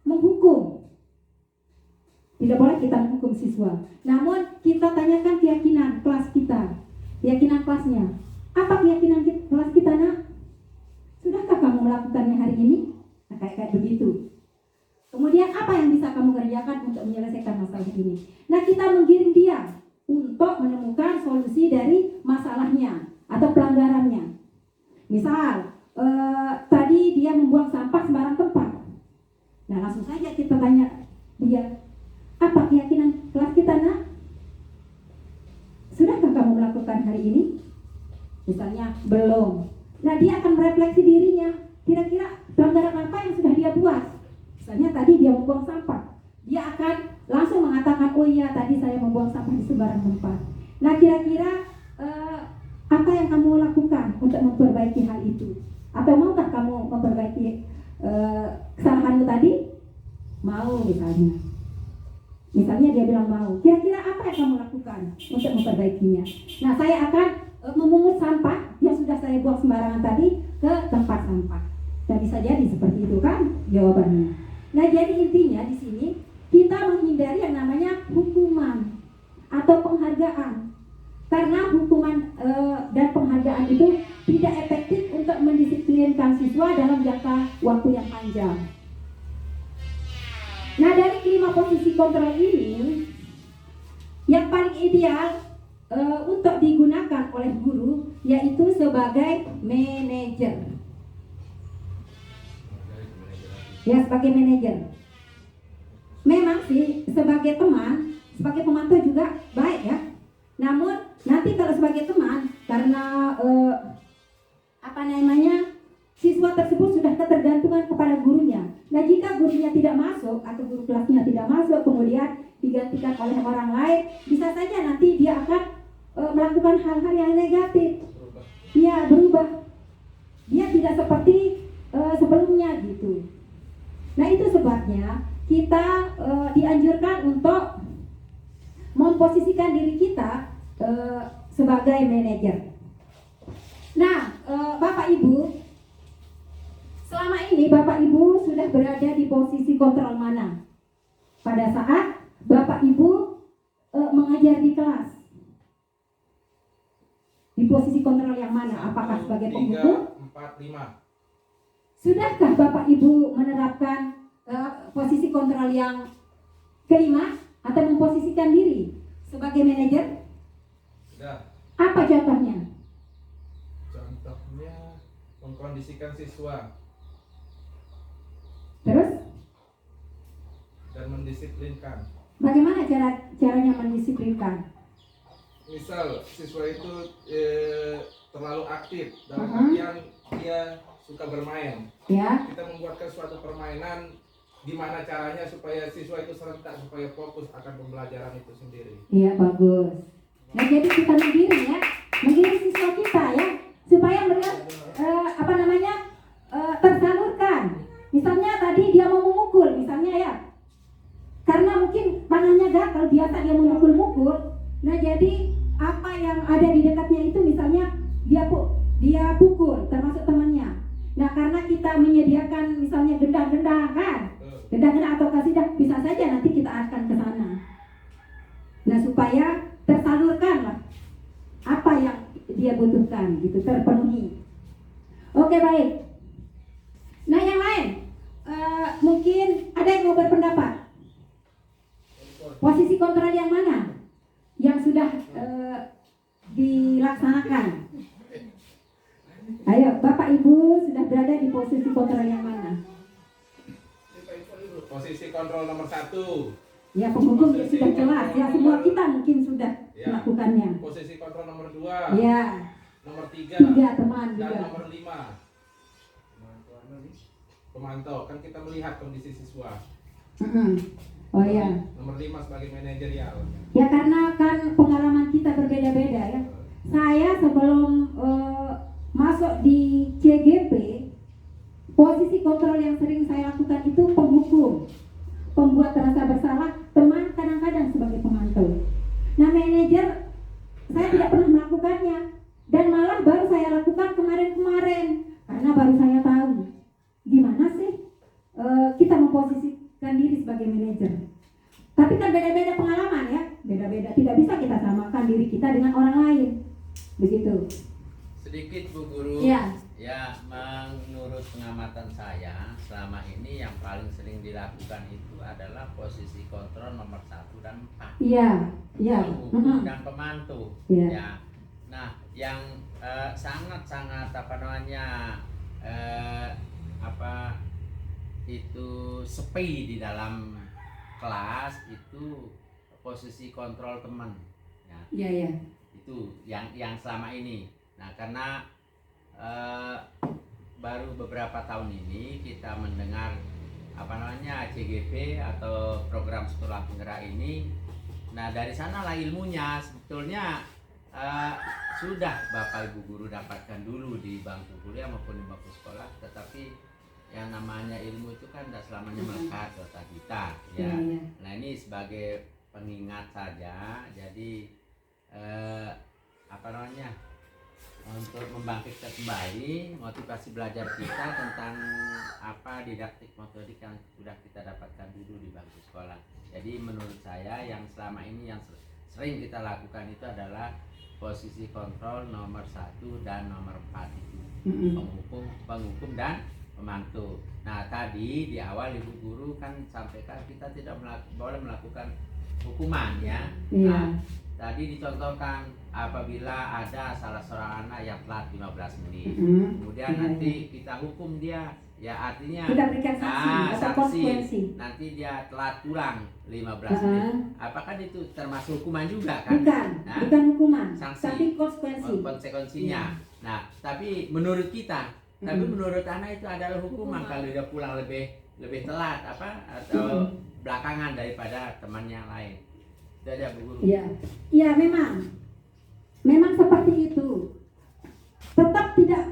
menghukum. Tidak boleh kita menghukum siswa. Namun kita tanyakan keyakinan kelas kita, keyakinan kelasnya. Apa keyakinan kelas kita, nak? Sudahkah kamu melakukannya hari ini? Nah, kayak begitu. Kemudian apa yang bisa kamu kerjakan untuk menyelesaikan masalah ini? Nah, kita menggiring dia untuk menemukan solusi dari masalahnya atau pelanggarannya. Misal, tadi dia membuang sampah sembarang tempat. Nah, langsung saja kita tanya dia, apa keyakinan kelas kita, nak? Sudahkah kamu melakukan hari ini? Misalnya, belum. Nah, dia akan merefleksi dirinya. Kira-kira pelanggaran apa yang sudah dia buat? Misalnya tadi dia membuang sampah. Dia akan langsung mengatakan, oh iya tadi saya membuang sampah di sembarang tempat. Nah, kira-kira apa yang kamu lakukan untuk memperbaiki hal itu? Atau maukah kamu memperbaiki kesalahanmu tadi? Mau misalnya. Misalnya dia bilang mau. Kira-kira apa yang kamu lakukan untuk memperbaikinya? Nah, saya akan memungut sampah yang sudah saya buang sembarangan tadi ke tempat sampah. Dan bisa jadi seperti itu kan jawabannya. Nah, jadi intinya di sini kita menghindari yang namanya hukuman atau penghargaan. Karena hukuman dan penghargaan itu tidak efektif untuk mendisiplinkan siswa dalam jangka waktu yang panjang. Nah, dari kelima posisi kontrol ini, yang paling ideal untuk digunakan oleh guru yaitu sebagai manajer. Ya, sebagai manajer. Memang sih sebagai teman, sebagai pemantau juga baik ya. Namun nanti kalau sebagai teman, karena siswa tersebut sudah ketergantungan kepada gurunya. Nah, jika gurunya tidak masuk atau guru kelasnya tidak masuk, kemudian digantikan oleh orang lain, bisa saja nanti dia akan melakukan hal-hal yang negatif. Ya, berubah. Dia tidak seperti sebelumnya gitu. Nah, itu sebabnya kita dianjurkan untuk memposisikan diri kita sebagai manajer. Nah, Bapak Ibu, selama ini Bapak Ibu sudah berada di posisi kontrol mana? Pada saat Bapak Ibu mengajar di kelas, di posisi kontrol yang mana? Apakah sebagai penghukum? 3, 4, 5. Sudahkah Bapak Ibu menerapkan posisi kontrol yang kelima atau memposisikan diri sebagai manajer? Sudah. Apa contohnya? Contohnya mengkondisikan siswa Terus? dan mendisiplinkan. Bagaimana caranya mendisiplinkan? Misal siswa itu terlalu aktif dalam Uh-huh. artian dia suka bermain. Ya, Kita membuatkan suatu permainan gimana caranya supaya siswa itu serentak, supaya fokus akan pembelajaran itu sendiri. iya bagus. Nah, jadi kita menggiring ya, menggiring siswa kita ya, supaya mereka tersalurkan. Misalnya tadi dia mau memukul, misalnya ya, karena mungkin tangannya gatal, biasa dia memukul-mukul. Nah, jadi apa yang ada di dekatnya itu misalnya dia pukul, termasuk temannya. Nah, karena kita menyediakan misalnya gendang-gendang kan, gendang-gendang atau kasidah, bisa saja nanti kita arahkan ke sana. Nah, supaya tersalurkanlah apa yang dia butuhkan, gitu, terpenuhi. Oke, baik. Nah, yang lain, mungkin ada yang mau berpendapat. Posisi kontrol yang mana yang sudah dilaksanakan? Ayo, Bapak Ibu sudah berada di posisi kontrol yang mana? Posisi kontrol nomor 1. Ya, penghukum ya sudah jelas. Ya, semua kita mungkin sudah melakukannya. Posisi kontrol nomor 2. Ya, Nomor 3. 3 teman Dan juga. nomor 5. Pemantau, kan kita melihat kondisi siswa. Oh ya. Nomor 5 sebagai manajerial. Ya, karena kan pengalaman kita berbeda-beda ya. Saya sebelum masuk di CGP, posisi kontrol yang sering saya lakukan itu penghukum, pembuat rasa bersalah, teman kadang-kadang sebagai pemantau. Nah, manajer saya tidak pernah melakukannya, dan malah baru saya lakukan kemarin-kemarin karena baru saya tahu gimana sih kita memposisikan diri sebagai manajer. Tapi kan beda-beda pengalaman ya, beda-beda, tidak bisa kita samakan diri kita dengan orang lain, begitu. Sedikit Bu Guru. Iya. Ya, menurut pengamatan saya selama ini yang paling sering dilakukan itu adalah posisi kontrol nomor 1 dan 4. Iya, iya. Penghukum dan pemantau. Iya. Ya. Nah, yang sangat-sangat itu sepi di dalam kelas itu posisi kontrol teman. Ya. Iya, iya. Itu yang selama ini. Nah, karena baru beberapa tahun ini kita mendengar CGP atau program sekolah penggerak ini. Nah, dari sanalah ilmunya sebetulnya sudah Bapak Ibu guru dapatkan dulu di bangku kuliah maupun di bangku sekolah, tetapi yang namanya ilmu itu kan tidak selamanya melekat ke otak kita ya. Nah, ini sebagai pengingat saja, jadi untuk membangkitkan kembali motivasi belajar kita tentang didaktik metodik yang sudah kita dapatkan dulu di bangku sekolah. Jadi menurut saya yang selama ini yang sering kita lakukan itu adalah posisi kontrol nomor 1 dan nomor 4 itu, penghukum dan pemantau. Nah, tadi di awal Ibu Guru kan sampaikan kita tidak boleh melakukan hukuman ya. Nah, tadi dicontohkan apabila ada salah seorang anak yang telat 15 menit, kemudian nanti kita hukum dia, ya artinya kita berikan sanksi atau konsekuensi. Nanti dia telat pulang 15 menit. Apakah itu termasuk hukuman juga kan? Bukan hukuman, sanksi, tapi konsekuensinya. Nah, tapi menurut kita, tapi menurut anak itu adalah hukuman kalau dia pulang lebih telat atau belakangan daripada teman yang lain. Itu aja Bu Guru. Iya, memang seperti itu. Tetap tidak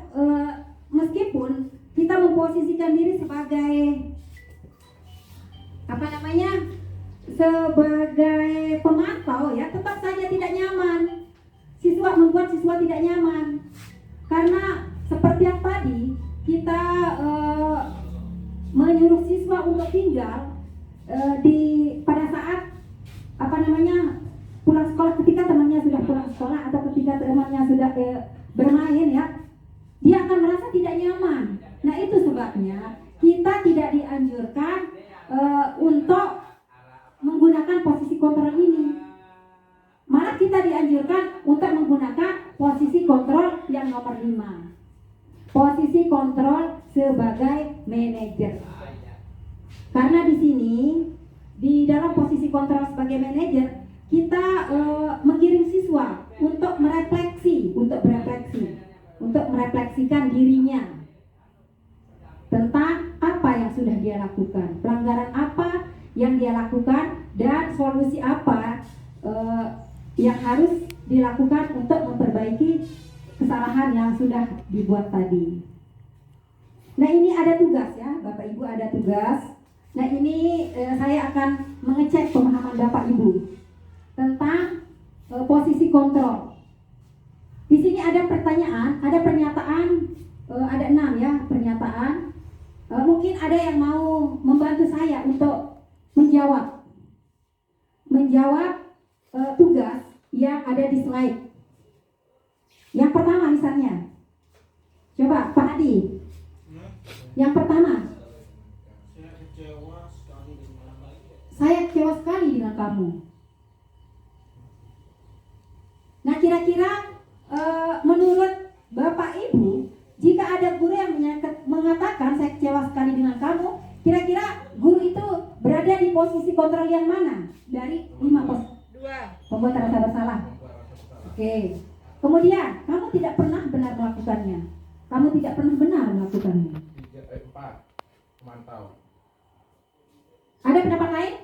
meskipun kita memposisikan diri sebagai sebagai pemantau ya, tetap saja tidak nyaman. Membuat siswa tidak nyaman karena seperti yang tadi kita menyuruh siswa untuk tinggal pada saat pulang sekolah, ketika temannya sudah pulang sekolah atau ketika temannya sudah bermain ya, dia akan merasa tidak nyaman. Nah, itu sebabnya kita tidak dianjurkan untuk menggunakan posisi kontrol ini. Malah kita dianjurkan untuk menggunakan posisi kontrol yang nomor 5. Posisi kontrol sebagai manajer. Karena di sini di dalam posisi kontrol sebagai manajer kita menggiring siswa untuk merefleksikan dirinya tentang apa yang sudah dia lakukan, pelanggaran apa yang dia lakukan, dan solusi apa yang harus dilakukan untuk memperbaiki kesalahan yang sudah dibuat tadi. Nah, ini ada tugas ya, Bapak Ibu, ada tugas. Nah, ini saya akan mengecek pemahaman Bapak Ibu tentang posisi kontrol. Di sini ada pertanyaan, ada pernyataan ada 6 ya pernyataan. Mungkin ada yang mau membantu saya untuk menjawab tugas yang ada di slide. Yang pertama misalnya, coba Pak Adi. Yang pertama, saya kecewa sekali dengan kamu. Nah, kira-kira menurut Bapak Ibu, jika ada guru yang mengatakan saya kecewa sekali dengan kamu, kira-kira guru itu berada di posisi kontrol yang mana dari 5 pos? 2. Pembuat rasa bersalah. Oke. Kemudian kamu tidak pernah benar melakukannya. Kamu tidak pernah benar melakukannya. 4 pemantau. Ada pendapat lain?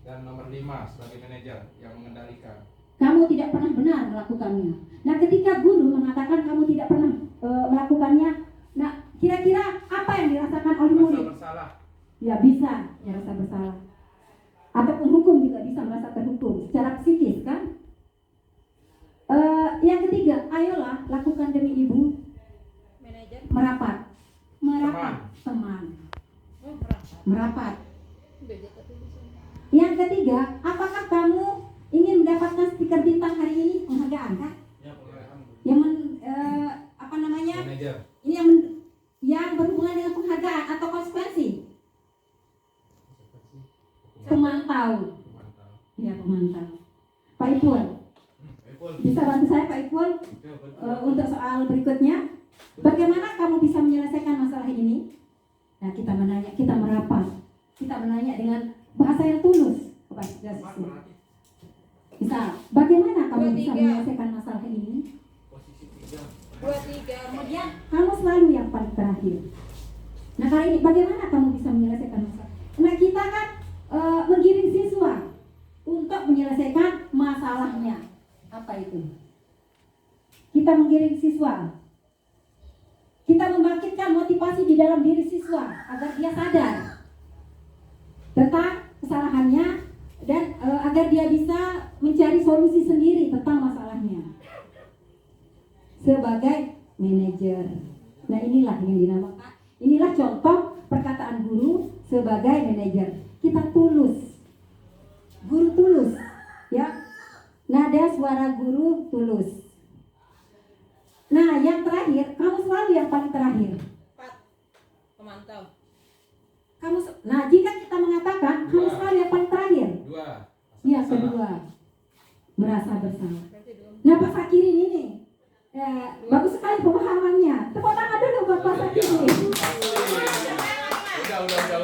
Dan nomor 5 sebagai manajer yang mengendalikan. Kamu tidak pernah benar melakukannya. Nah, ketika guru mengatakan kamu tidak pernah melakukannya, nah kira-kira apa yang dirasakan oleh murid? Rasa bersalah. Ya bisa, ya rasa bersalah. Ataupun hukum juga bisa merasa terhukum secara psikis kan? Yang ketiga, ayolah lakukan demi ibu. Manajer. Merapat, teman. Oh, berapa? Merapat. Beda tapi bisa. Yang ketiga, apakah kamu ingin mendapatkan stiker bintang hari ini, penghargaan kan? Yang apa namanya? Manajer. Ini yang berhubungan dengan penghargaan atau konsekuensi? Pemantau. Ya, pemantau. Pak Ipul, bisa bantu saya Pak Ipul untuk soal berikutnya? Bagaimana kamu bisa menyelesaikan masalah ini? Nah, kita merapat, kita menanya dengan bahasa yang tulus kepada siswa. Bisa, bagaimana kamu bisa 23. menyelesaikan masalah ini? 2, 3. Kemudian kamu selalu yang paling terakhir. Nah, kali ini bagaimana kamu bisa menyelesaikan masalah? Nah, kita kan menggiring siswa untuk menyelesaikan masalahnya. Apa itu? Kita menggiring siswa. Kita membangkitkan motivasi di dalam diri siswa agar dia sadar tentang kesalahannya dan agar dia bisa mencari solusi sendiri tentang masalahnya. Sebagai manajer. Nah, inilah yang dinamakan, inilah contoh perkataan guru sebagai manajer. Kita tulus. Guru tulus, ya. Nada suara guru tulus. Nah, yang terakhir, kamu selalu yang paling terakhir. 4. Pemantau. Nah, jika kita mengatakan kamu selalu yang paling terakhir. 2. Yang kedua, merasa bersalah. Berarti 2. Nah, Pak Sakirin ini bagus sekali pemahamannya. Tepuk tangan dulu buat Pak Sakirin.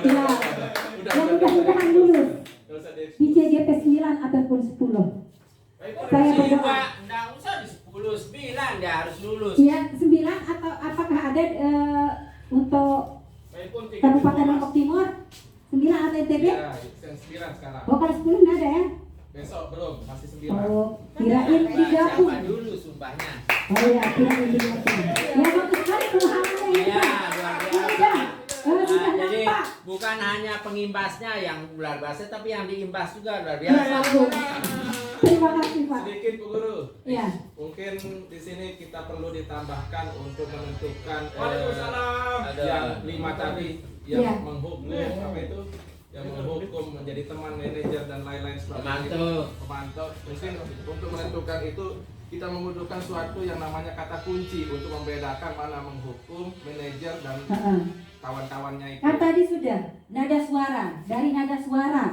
Udah. Ya, mudah-mudahan lulus di CGP 9 ataupun 10. Saya berdoa. Enggak usah di 10, 9 dia harus lulus. Ya, 9 atau apakah ada untuk Kabupaten Lombok Timur 9 atau NTB? Ya, yang 9 sekarang. Oh, kalau 10 nggak ada ya? Besok belum, masih 9. Oh, kirain Siapa 30. dulu sumpahnya? Oh iya, kirain 30. Ya, bagus sekali pemahamannya ya, Iya, Pak. luar Ya, biasa. sudah Jadi nampak. bukan hanya pengimbasnya yang luar biasa, tapi yang diimbas juga luar Ya, biasa. bagus. Terima kasih, Pak. Sedikit Bu Guru. Ya. Mungkin di sini kita perlu ditambahkan untuk menentukan Ada. yang 5 tadi yang Iya. menghukum apa itu? Yang menghukum menjadi teman manajer dan lain-lain sebagainya. Pemantau. Mungkin untuk menentukan itu kita membutuhkan suatu yang namanya kata kunci untuk membedakan mana menghukum, manajer dan Heeh. kawan-kawannya itu. Kan tadi sudah nada suara, dari nada suara.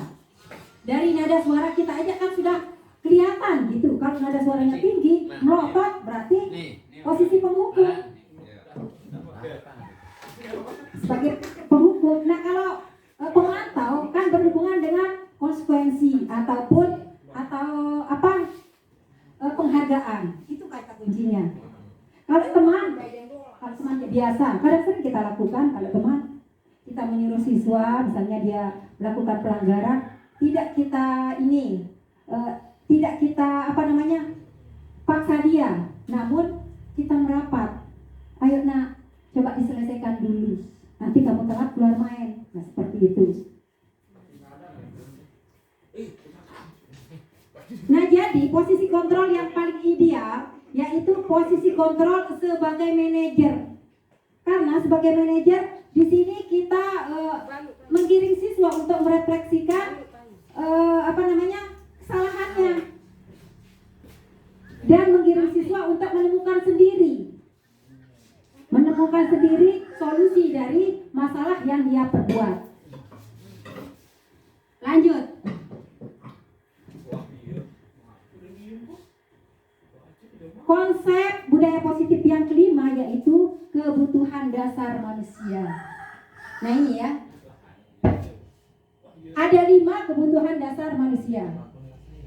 Dari nada suara kita aja kan sudah kelihatan gitu. Kalau nada suaranya tinggi, melotot berarti Nih, posisi penghukum. Ya. Sebagai penghukum. Nah, kalau pemantau kan berhubungan dengan konsekuensi atau apa penghargaan. Itu kata kuncinya. Kalau teman biasa, kadang sering kita lakukan. Kalau teman kita menyuruh siswa, misalnya dia melakukan pelanggaran, tidak kita paksa dia, namun kita merapat. Ayo nak, coba diselesaikan dulu. Nanti kamu telat keluar main. Nah, seperti itu. Nah, jadi posisi kontrol yang paling ideal yaitu posisi kontrol sebagai manajer. bagaimana sebagai manajer di sini kita menggiring siswa untuk merefleksikan kesalahannya dan menggiring siswa untuk menemukan sendiri solusi dari masalah yang dia perbuat. Lanjut. Konsep budaya positif yang kelima yaitu kebutuhan dasar manusia. Nah ini ya, ada 5 kebutuhan dasar manusia.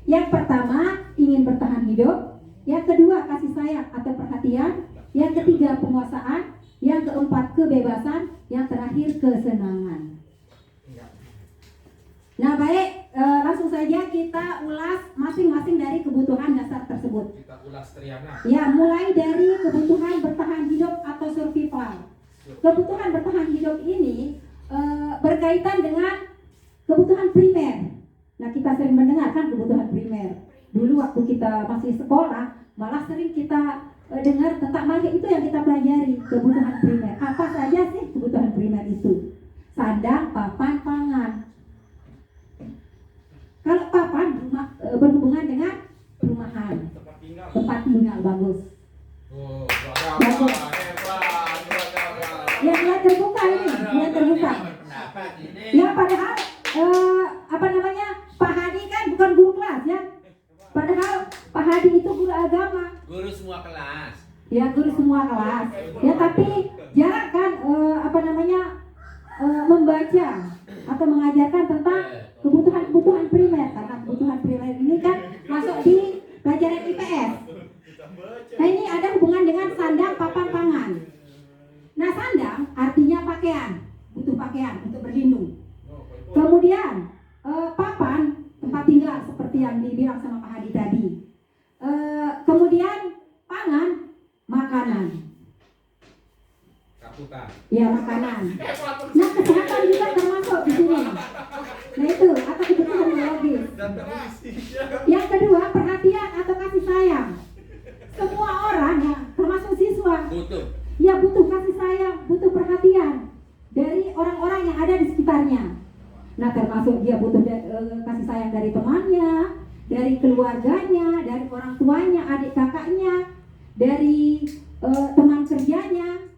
Yang pertama ingin bertahan hidup, yang kedua kasih sayang atau perhatian, yang ketiga penguasaan, yang keempat kebebasan, yang terakhir kesenangan. Nah baik, langsung saja kita ulas masing-masing dari kebutuhan dasar tersebut. Kita ulas Triana. Ya, mulai dari kebutuhan bertahan hidup atau survival. Kebutuhan bertahan hidup ini berkaitan dengan kebutuhan primer. Nah, kita sering mendengar kan kebutuhan primer. Dulu waktu kita masih sekolah, malah sering kita dengar tentang market itu yang kita pelajari, kebutuhan primer. Apa saja sih kebutuhan primer itu? Sandang, papan, pangan. Kalau papan berhubungan dengan perumahan, tempat tinggal, bagus. Oh, Bagus. Ya mulai terbuka ini, mulai terbuka. Ya padahal Pak Hadi kan bukan guru kelas ya. Padahal Pak Hadi itu guru agama. Guru semua kelas. Ya guru semua kelas. Ya tapi jarang kan membaca atau mengajarkan tentang kebutuhan primer, karena kebutuhan primer ini kan masuk di pelajaran IPS. Nah ini ada hubungan dengan sandang, papan, pangan. Nah sandang artinya pakaian, butuh pakaian untuk berlindung. Kemudian papan tempat tinggal seperti yang dibilang sama Pak Hadi tadi. Kemudian pangan, makanan. Ya makanan. Nah kesehatan juga termasuk di sini. Nah itu atau kebutuhan biologis. Yang kedua perhatian atau kasih sayang. Semua orang ya termasuk siswa butuh kasih sayang, butuh perhatian dari orang-orang yang ada di sekitarnya. Nah termasuk dia butuh kasih sayang dari temannya, dari keluarganya, dari orang tuanya, adik kakaknya, dari teman kerjanya,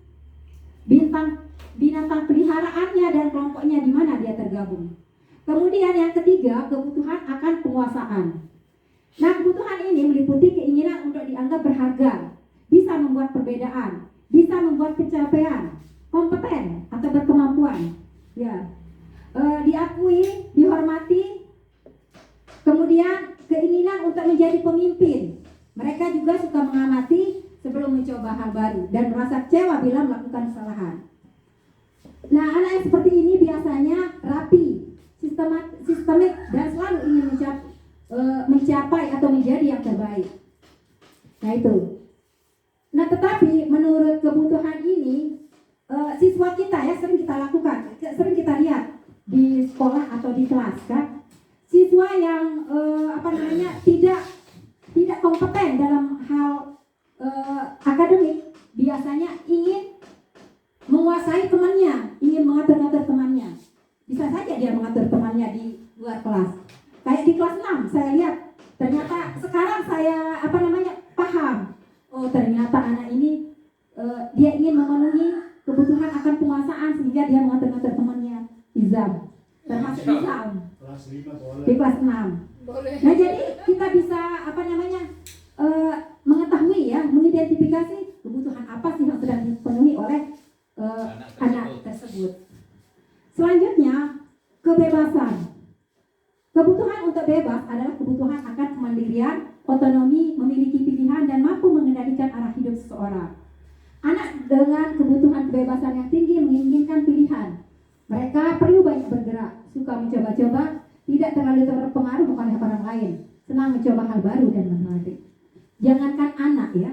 binatang peliharaannya dan kelompoknya di mana dia tergabung. Kemudian yang ketiga, kebutuhan akan penguasaan. Nah, kebutuhan ini meliputi keinginan untuk dianggap berharga, bisa membuat perbedaan, bisa membuat pencapaian, kompeten atau berkemampuan. Ya, diakui, dihormati. Kemudian keinginan untuk menjadi pemimpin. Mereka juga suka mengamati sebelum mencoba hal baru dan merasa kecewa bila melakukan kesalahan. Nah, anak yang seperti ini biasanya rapi, sistemik dan selalu ingin mencapai atau menjadi yang terbaik. Nah itu. Nah tetapi menurut kebutuhan ini siswa kita ya sering kita lakukan, sering kita lihat di sekolah atau di kelas kan, siswa yang tidak kompeten dalam hal akademik biasanya ingin menguasai temannya, ingin mengatur-ngatur temannya. Bisa saja dia mengatur temannya di luar kelas. Kayak di kelas 6 saya lihat, ternyata sekarang saya paham. Oh ternyata anak ini dia ingin memenuhi kebutuhan akan penguasaan sehingga dia mengatur-ngatur temannya. Izam, termasuk Izam di kelas 6. Nah jadi kita bisa mengetahui ya, mengidentifikasi kebutuhan apa sih yang sedang dipenuhi oleh anak tersebut. Selanjutnya, kebebasan. Kebutuhan untuk bebas adalah kebutuhan akan kemandirian, otonomi, memiliki pilihan dan mampu mengendalikan arah hidup seseorang. Anak dengan kebutuhan kebebasan yang tinggi menginginkan pilihan. Mereka perlu banyak bergerak, suka mencoba-coba, tidak terlalu terpengaruh oleh orang lain, senang mencoba hal baru dan menarik. Jangankan anak ya,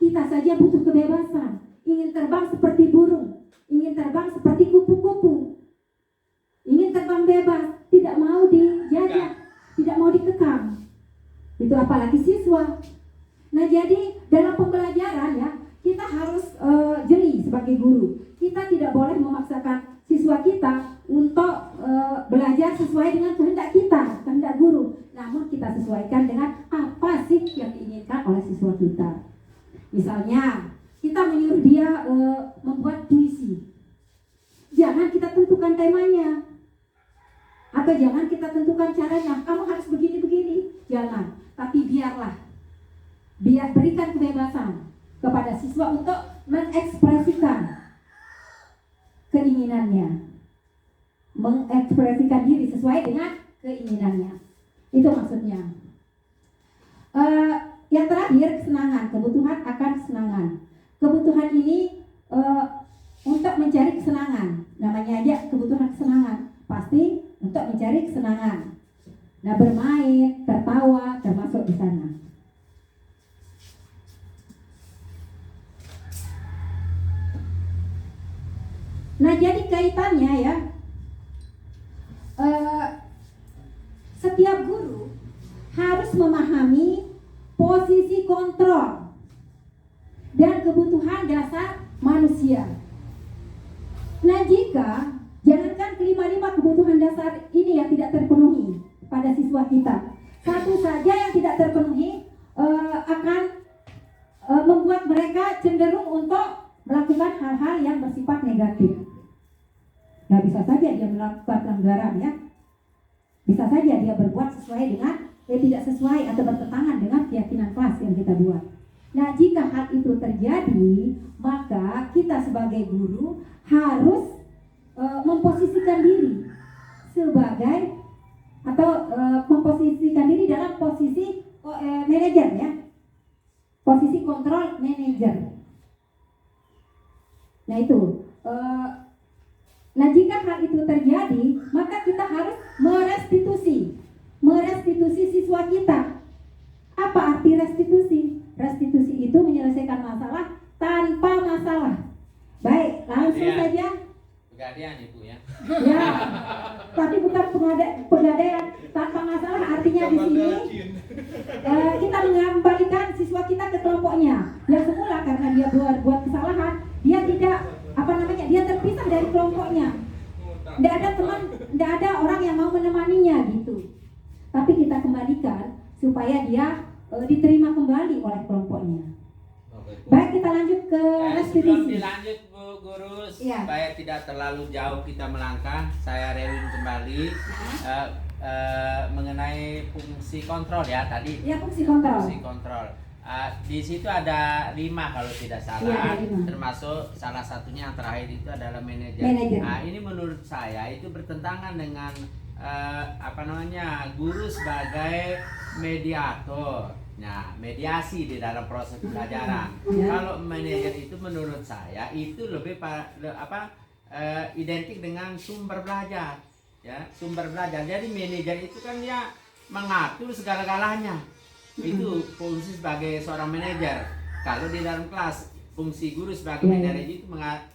kita saja butuh kebebasan, ingin terbang seperti burung, ingin terbang seperti kupu-kupu, ingin terbang bebas, tidak mau dijajah, tidak mau dikekang. Itu apalagi siswa. Nah jadi dalam pembelajaran ya, kita harus jeli sebagai guru. Kita tidak boleh memaksakan siswa kita untuk belajar sesuai dengan kehendak kita, kehendak guru. Namun kita sesuaikan dengan apa sih yang diinginkan oleh siswa kita. Misalnya, kita menyuruh dia membuat puisi. Jangan kita tentukan temanya. Atau jangan kita tentukan caranya. Kamu harus begini-begini. Jangan. Tapi biarlah. Berikan kebebasan kepada siswa untuk mengekspresikan keinginannya. Mengekspresikan diri sesuai dengan keinginannya. Itu maksudnya. Yang terakhir, kesenangan. Kebutuhan akan kesenangan. Kebutuhan ini untuk mencari kesenangan. Namanya aja kebutuhan kesenangan. Pasti untuk mencari kesenangan. Nah, bermain, tertawa, termasuk di sana. Nah, jadi kaitannya ya, setiap guru harus memahami posisi kontrol dan kebutuhan dasar manusia. Nah, jika jangankan kelima-lima kebutuhan dasar ini yang tidak terpenuhi pada siswa kita, satu saja yang tidak terpenuhi akan membuat mereka cenderung untuk melakukan hal-hal yang bersifat negatif. Nah, bisa saja dia melakukan pelanggaran ya. Bisa saja dia berbuat sesuai dengan tidak sesuai atau bertentangan dengan keyakinan kelas yang kita buat. Nah, jika hal itu terjadi, maka kita sebagai guru harus memposisikan diri sebagai atau memposisikan diri dalam posisi manajer ya. Posisi kontrol manajer. Nah, itu nah, jika hal itu terjadi, maka kita harus merestitusi siswa kita. Apa arti restitusi? Restitusi itu menyelesaikan masalah tanpa masalah. Baik, langsung saja. Pegadaian Ibu ya. Ya, tapi bukan pegadaian tanpa masalah. Artinya di sini kita mengembalikan siswa kita ke kelompoknya. Yang semula karena dia buat kesalahan, dia tidak dia terpisah dari kelompoknya. Tidak ada teman, tidak ada orang yang mau menemaninya gitu. Tapi kita kembalikan supaya dia diterima kembali oleh kelompoknya. Baik, kita lanjut ke Sebelum restitusi. dilanjut Bu Guru, Ya. supaya tidak terlalu jauh kita melangkah, saya review kembali mengenai fungsi kontrol ya tadi. Ya, fungsi kontrol. Fungsi kontrol. Di situ ada 5 kalau tidak salah, Iya, ada 5. termasuk salah satunya yang terakhir itu adalah manajer. Manajer. Nah, ini menurut saya itu bertentangan dengan guru sebagai mediator. Nah, mediasi di dalam proses pembelajaran. Ya. Kalau manajer itu menurut saya itu lebih identik dengan sumber belajar. Ya, sumber belajar. Jadi manajer itu kan dia mengatur segala-galanya. Itu fungsi sebagai seorang manajer. Kalau di dalam kelas, fungsi guru sebagai manajer itu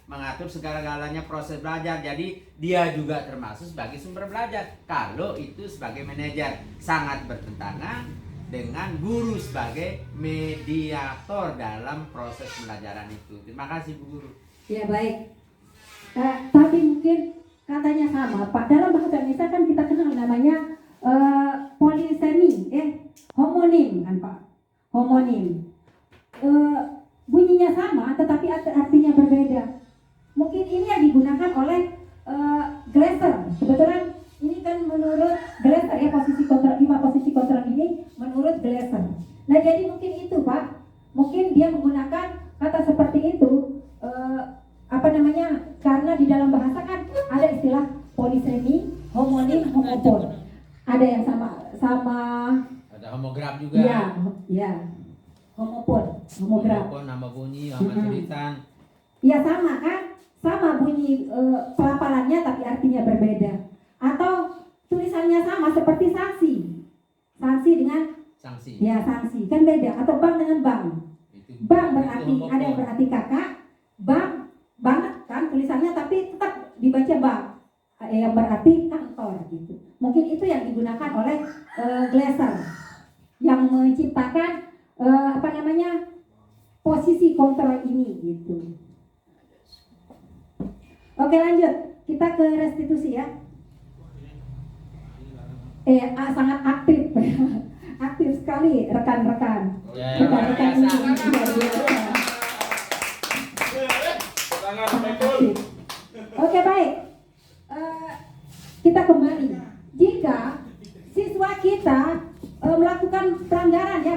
mengatur segala-galanya proses belajar. Jadi dia juga termasuk sebagai sumber belajar. Kalau itu sebagai manajer, sangat bertentangan dengan guru sebagai mediator dalam proses pembelajaran itu. Terima kasih Bu Guru. Ya, baik. Tapi mungkin katanya sama, Pak. Dalam bahasa Indonesia kan kita kenal namanya polisemi, homonim kan Pak. Homonim. Bunyinya sama, tetapi artinya berbeda. Mungkin ini yang digunakan oleh Glasser. Kebetulan ini kan menurut Glasser ya, posisi kontrol 5 posisi kontrol ini menurut Glasser. Nah, jadi mungkin itu Pak. Mungkin dia menggunakan kata seperti itu. Karena di dalam bahasa kan ada istilah polisemi, homonim, homopon. Ada yang sama. Ada homograf juga. Ya. Homopon, homograf. Homopon, nama bunyi, nama tulisan. Ya, sama kan? Sama bunyi pelafalannya tapi artinya berbeda. Atau tulisannya sama seperti sanksi. Sanksi dengan Sanksi. ya sanksi kan beda. Atau bank dengan bank. Bank berarti ada yang berarti kakak, bank banget kan tulisannya tapi tetap dibaca bank. Yang berarti kantor gitu. Mungkin itu yang digunakan oleh Glasser yang menciptakan posisi kontrol ini gitu. Oke, lanjut. Kita ke restitusi ya. Sangat aktif. Aktif sekali rekan-rekan. Ya, luar Rekan-rekan biasa. ini luar biasa. Aktif. Oke, baik. Kita kembali. Jika siswa kita melakukan pelanggaran ya,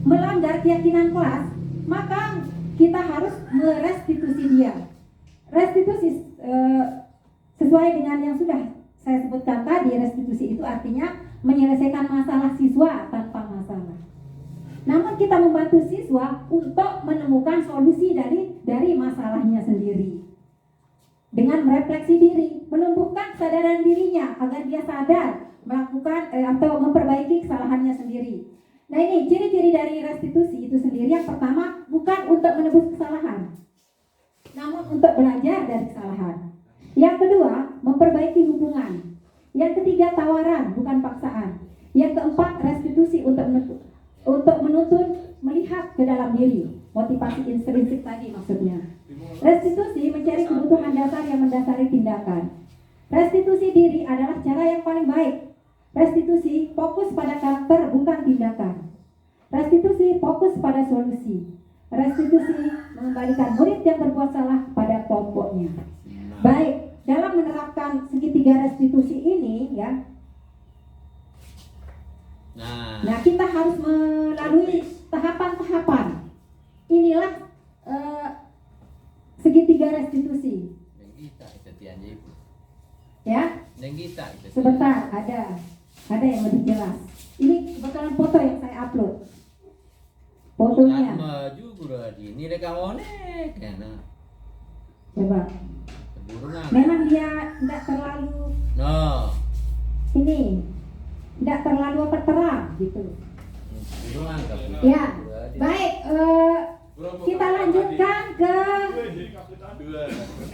melanggar keyakinan kelas, maka kita harus merestitusi dia. Restitusi sesuai dengan yang sudah saya sebutkan tadi, restitusi itu artinya menyelesaikan masalah siswa tanpa masalah. Namun kita membantu siswa untuk menemukan solusi dari masalahnya sendiri. Dengan merefleksi diri, menumbuhkan kesadaran dirinya agar dia sadar melakukan atau memperbaiki kesalahannya sendiri. Nah, ini ciri-ciri dari restitusi itu sendiri. Yang pertama, bukan untuk menebus kesalahan, namun untuk belajar dari kesalahan. Yang kedua, memperbaiki hubungan. Yang ketiga, tawaran, bukan paksaan. Yang keempat, restitusi untuk menuntun melihat ke dalam diri. Motivasi intrinsik tadi maksudnya. Restitusi mencari kebutuhan dasar yang mendasari tindakan. Restitusi diri adalah cara yang paling baik. Restitusi fokus pada karakter, bukan tindakan. Restitusi fokus pada solusi. Restitusi mengembalikan murid yang berbuat salah pada kelompoknya. Baik, dalam menerapkan segitiga restitusi ini ya, nah kita harus melalui tahapan-tahapan. Inilah segitiga restitusi. Ya, sebentar, ada yang lebih jelas. Ini kebetulan foto yang saya upload. Fotonya. Coba. Memang dia tidak terlalu ini, tidak terlalu terang gitu. Ya, baik. Kita lanjutkan ke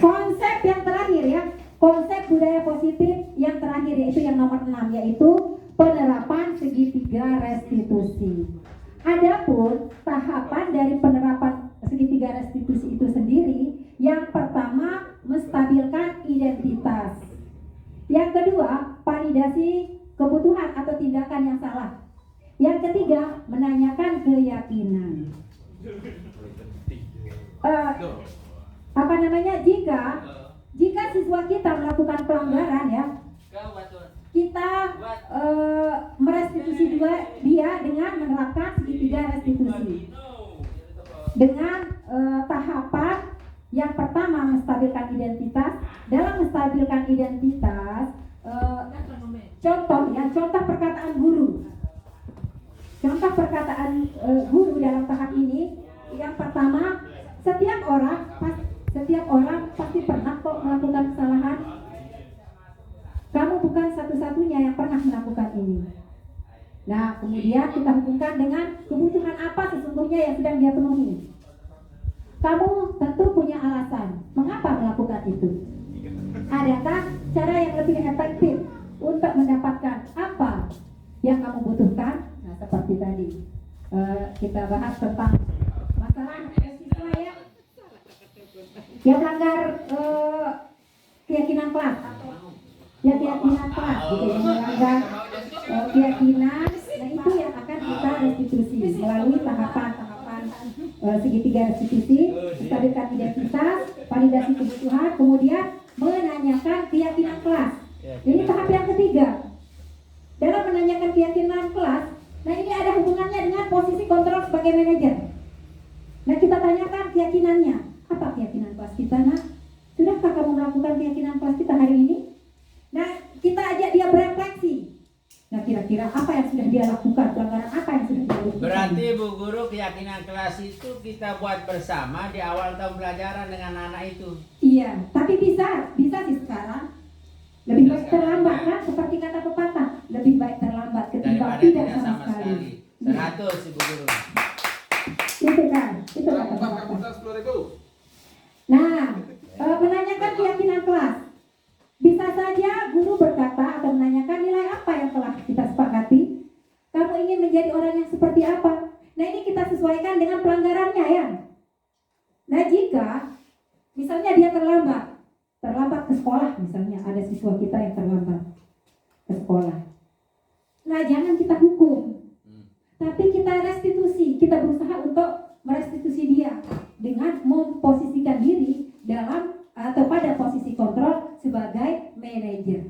konsep yang terakhir ya. Konsep budaya positif yang terakhir, yaitu yang nomor 6, yaitu penerapan segitiga restitusi. Adapun tahapan dari penerapan segitiga restitusi itu sendiri, yang pertama menstabilkan identitas. Yang kedua, validasi kebutuhan atau tindakan yang salah. Yang ketiga, menanyakan keyakinan. Jika siswa kita melakukan pelanggaran ya, kita merestitusi dia dengan menerapkan segitiga restitusi. Dengan tahapan yang pertama, menstabilkan identitas. Dalam menstabilkan identitas, contoh perkataan guru. Contoh perkataan guru dalam tahap ini, yang pertama, setiap orang pasti pernah kok melakukan kesalahan. Kamu bukan satu-satunya yang pernah melakukan ini. Nah, kemudian kita hubungkan dengan kebutuhan apa sesungguhnya yang sedang dia penuhi. Kamu tentu punya alasan mengapa melakukan itu. Adakah cara yang lebih efektif untuk mendapatkan apa yang kamu butuhkan? Nah, seperti tadi kita bahas tentang masalah siswa yang melanggar keyakinan kelas atau keyakinan kelas gitu, yang melanggar keyakinan. Nah, itu yang akan kita restitusi melalui tahapan-tahapan segitiga restitusi, menstabilkan identitas, validasi kebutuhan, kemudian menanyakan keyakinan kelas. Ini tahap yang ketiga. Dalam menanyakan keyakinan kelas, nah ini ada hubungannya dengan posisi kontrol sebagai manajer. Nah, kita tanyakan keyakinannya. Apa keyakinan kelas kita, nak? Sudahkah kamu melakukan keyakinan kelas kita hari ini? Nah, kita ajak dia berefleksi. Nah, kira-kira apa yang sudah dia lakukan, pelanggaran apa yang sudah dia lakukan? Berarti Bu Guru, keyakinan kelas itu kita buat bersama di awal tahun pelajaran dengan anak itu. Iya, tapi bisa sih sekarang. Lebih baik terlambat kan, seperti kata pepatah, lebih baik terlambat ketimbang tidak sama sekali. 100 Bu Guru. Itu kata pepatah. Nah, menanyakan keyakinan kelas. Bisa saja guru berkata atau menanyakan nilai apa yang telah kita sepakati. Kamu ingin menjadi orang yang seperti apa? Nah, ini kita sesuai sesuaikan dengan pelanggarannya ya. Nah jika misalnya dia terlambat ke sekolah, misalnya ada siswa kita yang terlambat ke sekolah, nah jangan kita hukum, tapi kita restitusi, kita berusaha untuk merestitusi dia dengan memposisikan diri dalam atau pada posisi kontrol sebagai manajer.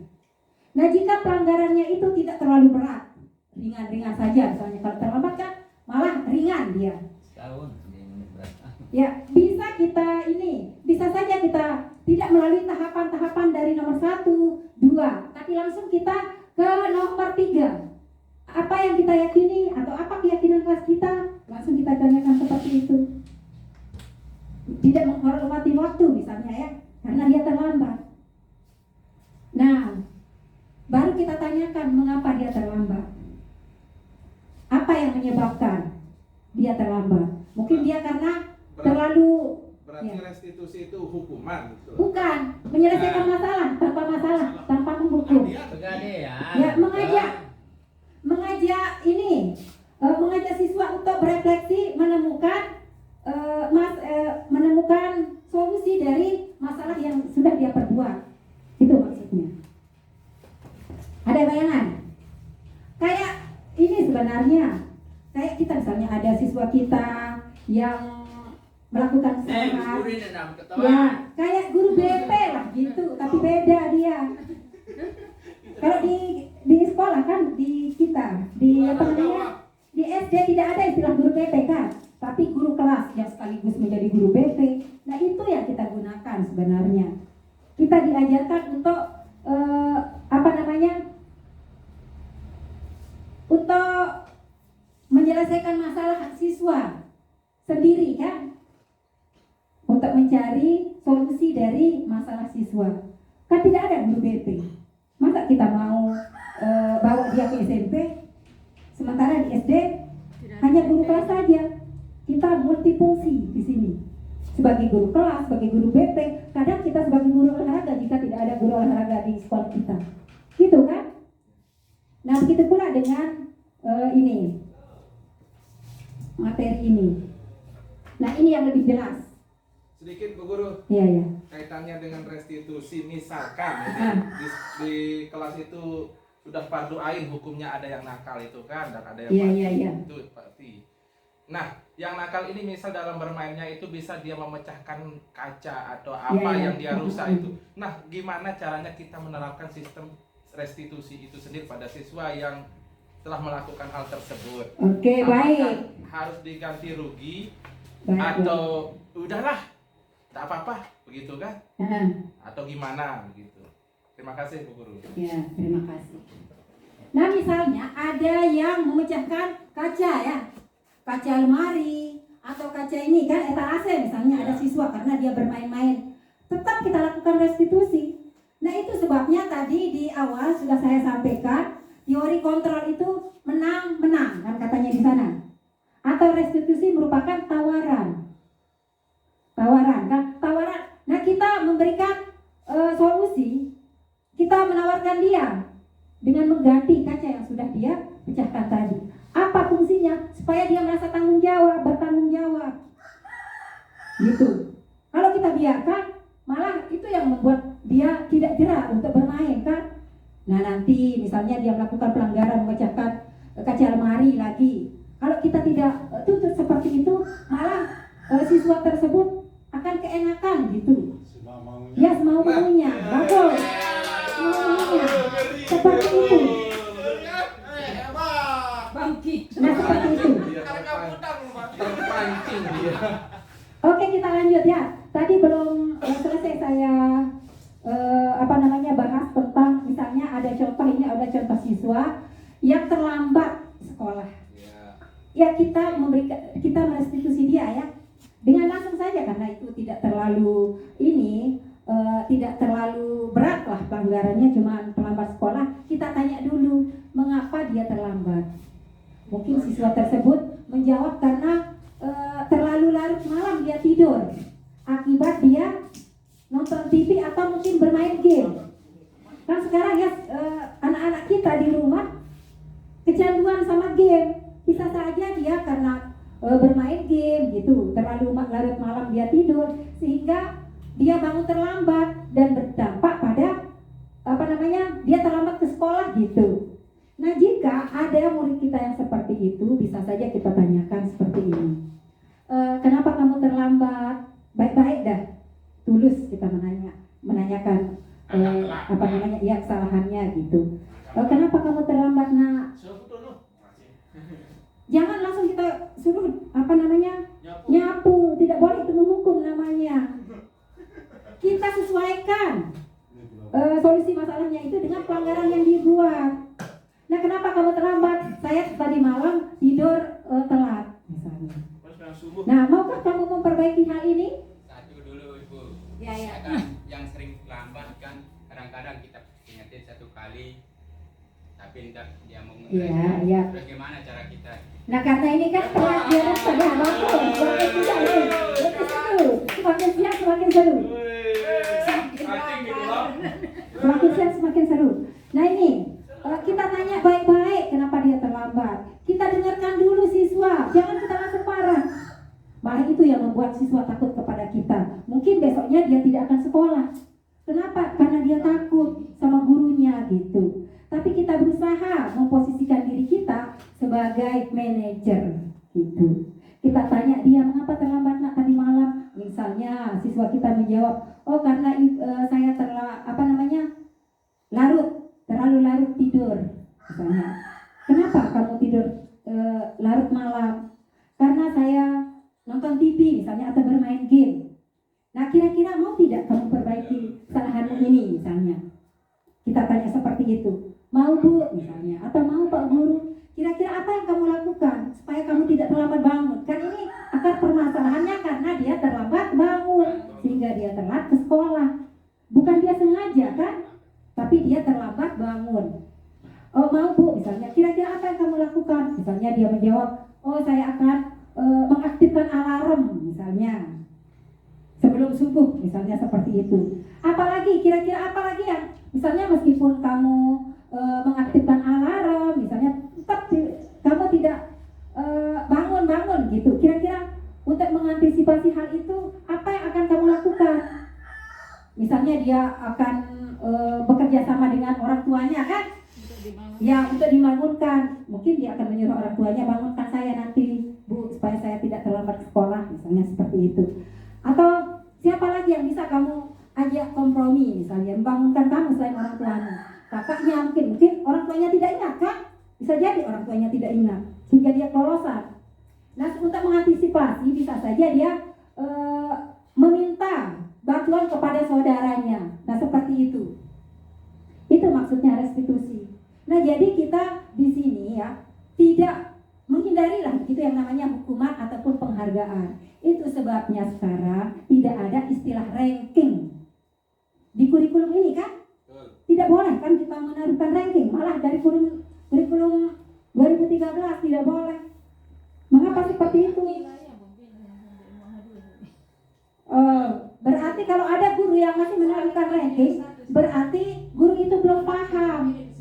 Nah jika pelanggarannya itu tidak terlalu berat, ringan-ringan saja, misalnya kalau terlambat kan malah ringan dia. Setahun. Ya, bisa saja kita tidak melalui tahapan-tahapan dari nomor 1, 2, tapi langsung kita ke nomor 3. Apa yang kita yakini atau apa keyakinan kelas kita, langsung kita tanyakan seperti itu. Tidak menghormati waktu misalnya ya, karena dia terlambat. Nah, baru kita tanyakan mengapa dia terlambat. Apa yang menyebabkan dia terlambat? Mungkin dia karena terlalu Berarti restitusi itu hukuman gitu. bukan menyelesaikan masalah, tanpa menghukum. Pegadaian. Ya, mengajak siswa untuk berefleksi, menemukan solusi dari masalah yang sudah dia perbuat. Itu maksudnya. Ada bayangan? Kayak ini sebenarnya, kayak kita misalnya ada siswa kita yang melakukan kesalahan. Ya, kayak guru BP lah gitu, tapi beda dia. Kalau di sekolah kan di kita, di apa namanya? Di SD tidak ada istilah guru BP kan, tapi guru kelas yang sekaligus menjadi guru BP. Nah, itu yang kita gunakan sebenarnya. Kita diajarkan untuk untuk menyelesaikan masalah siswa sendiri kan, untuk mencari solusi dari masalah siswa. Kan tidak ada guru BP. Masa kita mau bawa dia ke SMP, sementara di SD hanya guru kelas saja. Kita multifungsi di sini. Sebagai guru kelas, sebagai guru BP, kadang kita sebagai guru olahraga jika tidak ada guru olahraga di sekolah kita. Gitu kan? Nah, begitu pula dengan materi ini. Nah, ini yang lebih jelas. Sedikit Bu Guru. Iya. Kaitannya dengan restitusi, misalkan di kelas itu sudah fardu ain, hukumnya ada yang nakal itu kan, dan ada yang Iya. itu pasti. Nah, yang nakal ini misal dalam bermainnya itu bisa dia memecahkan kaca atau apa yang dia rusak itu. Nah, gimana caranya kita menerapkan sistem restitusi itu sendiri pada siswa yang telah melakukan hal tersebut? Oke, Apakah baik. harus diganti rugi Baik. atau udahlah tak apa-apa begitu kan? Atau gimana begitu? Terima kasih Bu Guru. Ya, terima kasih. Nah, misalnya ada yang memecahkan kaca ya, kaca lemari atau kaca ini kan etalase misalnya, ada siswa karena dia bermain-main, tetap kita lakukan restitusi. Nah, itu sebabnya tadi di awal sudah saya sampaikan, teori kontrol itu menang kan katanya di sana. Atau restitusi merupakan tawaran kan, tawaran. Nah, kita memberikan solusi, kita menawarkan dia dengan mengganti kaca yang sudah dia pecahkan tadi. Apa fungsinya? Supaya dia merasa bertanggung jawab. Gitu. Kalau kita biarkan, malah itu yang membuat dia tidak jerak untuk bermain kan. Nah, nanti misalnya dia melakukan pelanggaran, memecahkan kaca lemari lagi. Kalau kita tidak tutup seperti itu, malah siswa tersebut akan keenakan gitu. Ya, semau-maunya. Bagus. Semau-maunya. Seperti itu. Nah, seperti itu. Terpancing dia. Oke, kita lanjut ya. Tadi belum selesai saya bahas tentang misalnya ada contoh siswa yang terlambat sekolah. Ya, kita merestitusi dia ya. Dengan langsung saja karena itu tidak terlalu tidak terlalu berat lah pelanggarannya, cuma terlambat sekolah. Kita tanya dulu mengapa dia terlambat. Mungkin siswa tersebut menjawab karena terlalu larut malam dia tidur, akibat dia nonton TV atau mungkin bermain game. Kan sekarang ya anak-anak kita di rumah kecanduan sama game. Bisa saja dia karena bermain game gitu, terlalu larut malam dia tidur sehingga dia bangun terlambat dan berdampak pada dia terlambat ke sekolah gitu. Nah, jika ada murid kita yang seperti itu, bisa saja kita tanyakan seperti ini. Kenapa kamu terlambat? Baik-baik dah, tulus kita menanyakan kesalahannya gitu. Kenapa kamu terlambat, nak? Jangan langsung kita suruh nyapu, tidak boleh, itu menghukum namanya. Kita sesuaikan solusi masalahnya itu dengan pelanggaran yang dibuat. Nah, kenapa kamu terlambat? Saya tadi malam tidur telat misalnya. Nah, maukah kamu memperbaiki hal ini? Satu dulu Ibu. Ya. Kan yang sering lambat kan kadang-kadang kita ingetin satu kali tapi enggak dia mau Iya. Terus gimana cara kita? Nah, karena ini kan pelajaran saja, bagus. Semakin siang semakin seru. Semakin siang semakin seru. Nah, ini kita tanya baik-baik kenapa dia terlambat. Kita dengarkan dulu siswa, jangan kita langsung marah. Malah itu yang membuat siswa takut kepada kita. Mungkin besoknya dia tidak akan sekolah. Kenapa? Karena dia takut sama gurunya gitu. Tapi kita berusaha memposisikan diri kita sebagai manajer gitu. Kita tanya dia, mengapa terlambat nak tadi malam? Misalnya siswa kita menjawab, oh karena saya terlalu larut tidur. Misalnya, kenapa kamu tidur larut malam? Karena saya nonton TV misalnya atau bermain game. Nah, kira-kira mau tidak kamu perbaiki kesalahanmu ini misalnya? Kita tanya seperti itu. Mau Bu misalnya, atau mau Pak Guru? Kira-kira apa yang kamu lakukan supaya kamu tidak terlambat bangun? Kan ini akar permasalahannya karena dia terlambat bangun sehingga dia telat ke sekolah. Bukan dia sengaja kan? Tapi dia terlambat bangun. Oh mau Bu misalnya, kira-kira apa yang kamu lakukan? Misalnya dia menjawab, oh saya akan mengaktifkan alarm misalnya sebelum subuh misalnya seperti itu. Apalagi kira-kira apalagi yang misalnya meskipun kamu mengaktifkan alarm misalnya tetap kamu tidak bangun gitu. Kira-kira untuk mengantisipasi hal itu apa yang akan kamu lakukan? Misalnya dia akan bekerja sama dengan orang tuanya kan? Ya, untuk dibangunkan. Mungkin dia akan menyuruh orang tuanya, bangunkan saya nanti Bu supaya saya tidak terlambat ke sekolah misalnya seperti itu. Atau siapa lagi yang bisa kamu ajak kompromi misalnya membangunkan kamu selain orang tuanya? Kakaknya mungkin orang tuanya tidak ingat kan? Bisa jadi orang tuanya tidak ingat sehingga dia kelolosan. Nah, untuk mengantisipasi bisa saja dia meminta bantuan kepada saudaranya. Nah, seperti itu. Itu maksudnya restitusi. Nah, jadi kita di sini ya tidak menghindari lah itu yang namanya hukuman ataupun penghargaan. Itu sebabnya sekarang tidak ada istilah ranking di kurikulum ini kan? Tidak boleh kan kita menaruhkan ranking, malah dari kurikulum 2013 tidak boleh. Mengapa seperti itu? Berarti kalau ada guru yang masih menaruhkan ranking, berarti guru itu belum paham.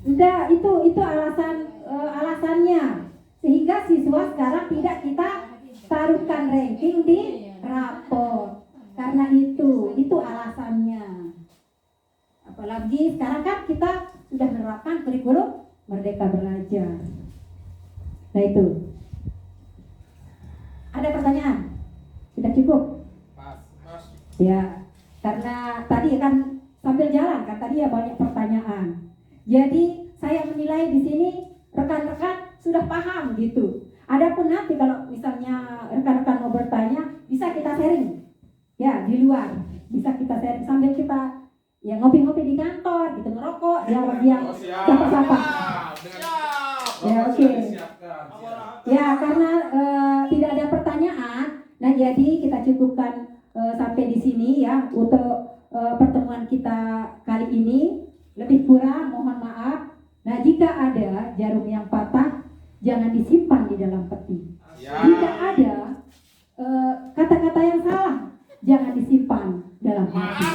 Udah, itu alasannya. Sehingga siswa sekarang tidak kita taruhkan ranking di rapor. Karena itu alasannya. Apalagi sekarang kan kita sudah menerapkan kurikulum Merdeka Belajar. Nah itu. Ada pertanyaan? Sudah cukup? Mas. Ya, karena tadi kan sambil jalan kan tadi ya banyak pertanyaan. Jadi saya menilai di sini rekan-rekan sudah paham gitu. Adapun nanti kalau misalnya rekan-rekan mau bertanya, bisa kita sharing. Ya, di luar. Bisa kita sharing sambil kita ya ngopi-ngopi di kantor gitu, ngerokok, yang sapa-sapa. Ya, oke. Ya, karena tidak ada pertanyaan, nah jadi kita cukupkan sampai di sini ya untuk pertemuan kita kali ini. Lebih kurang mohon maaf. Nah, jika ada jarum yang patah, jangan disimpan di dalam peti. Jika ada kata-kata yang salah, jangan disimpan dalam hati.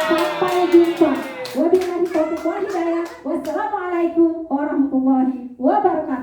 Sampai jumpa. Wabillahi taufiq wal hidayah. Wassalamualaikum warahmatullahi wabarakatuh.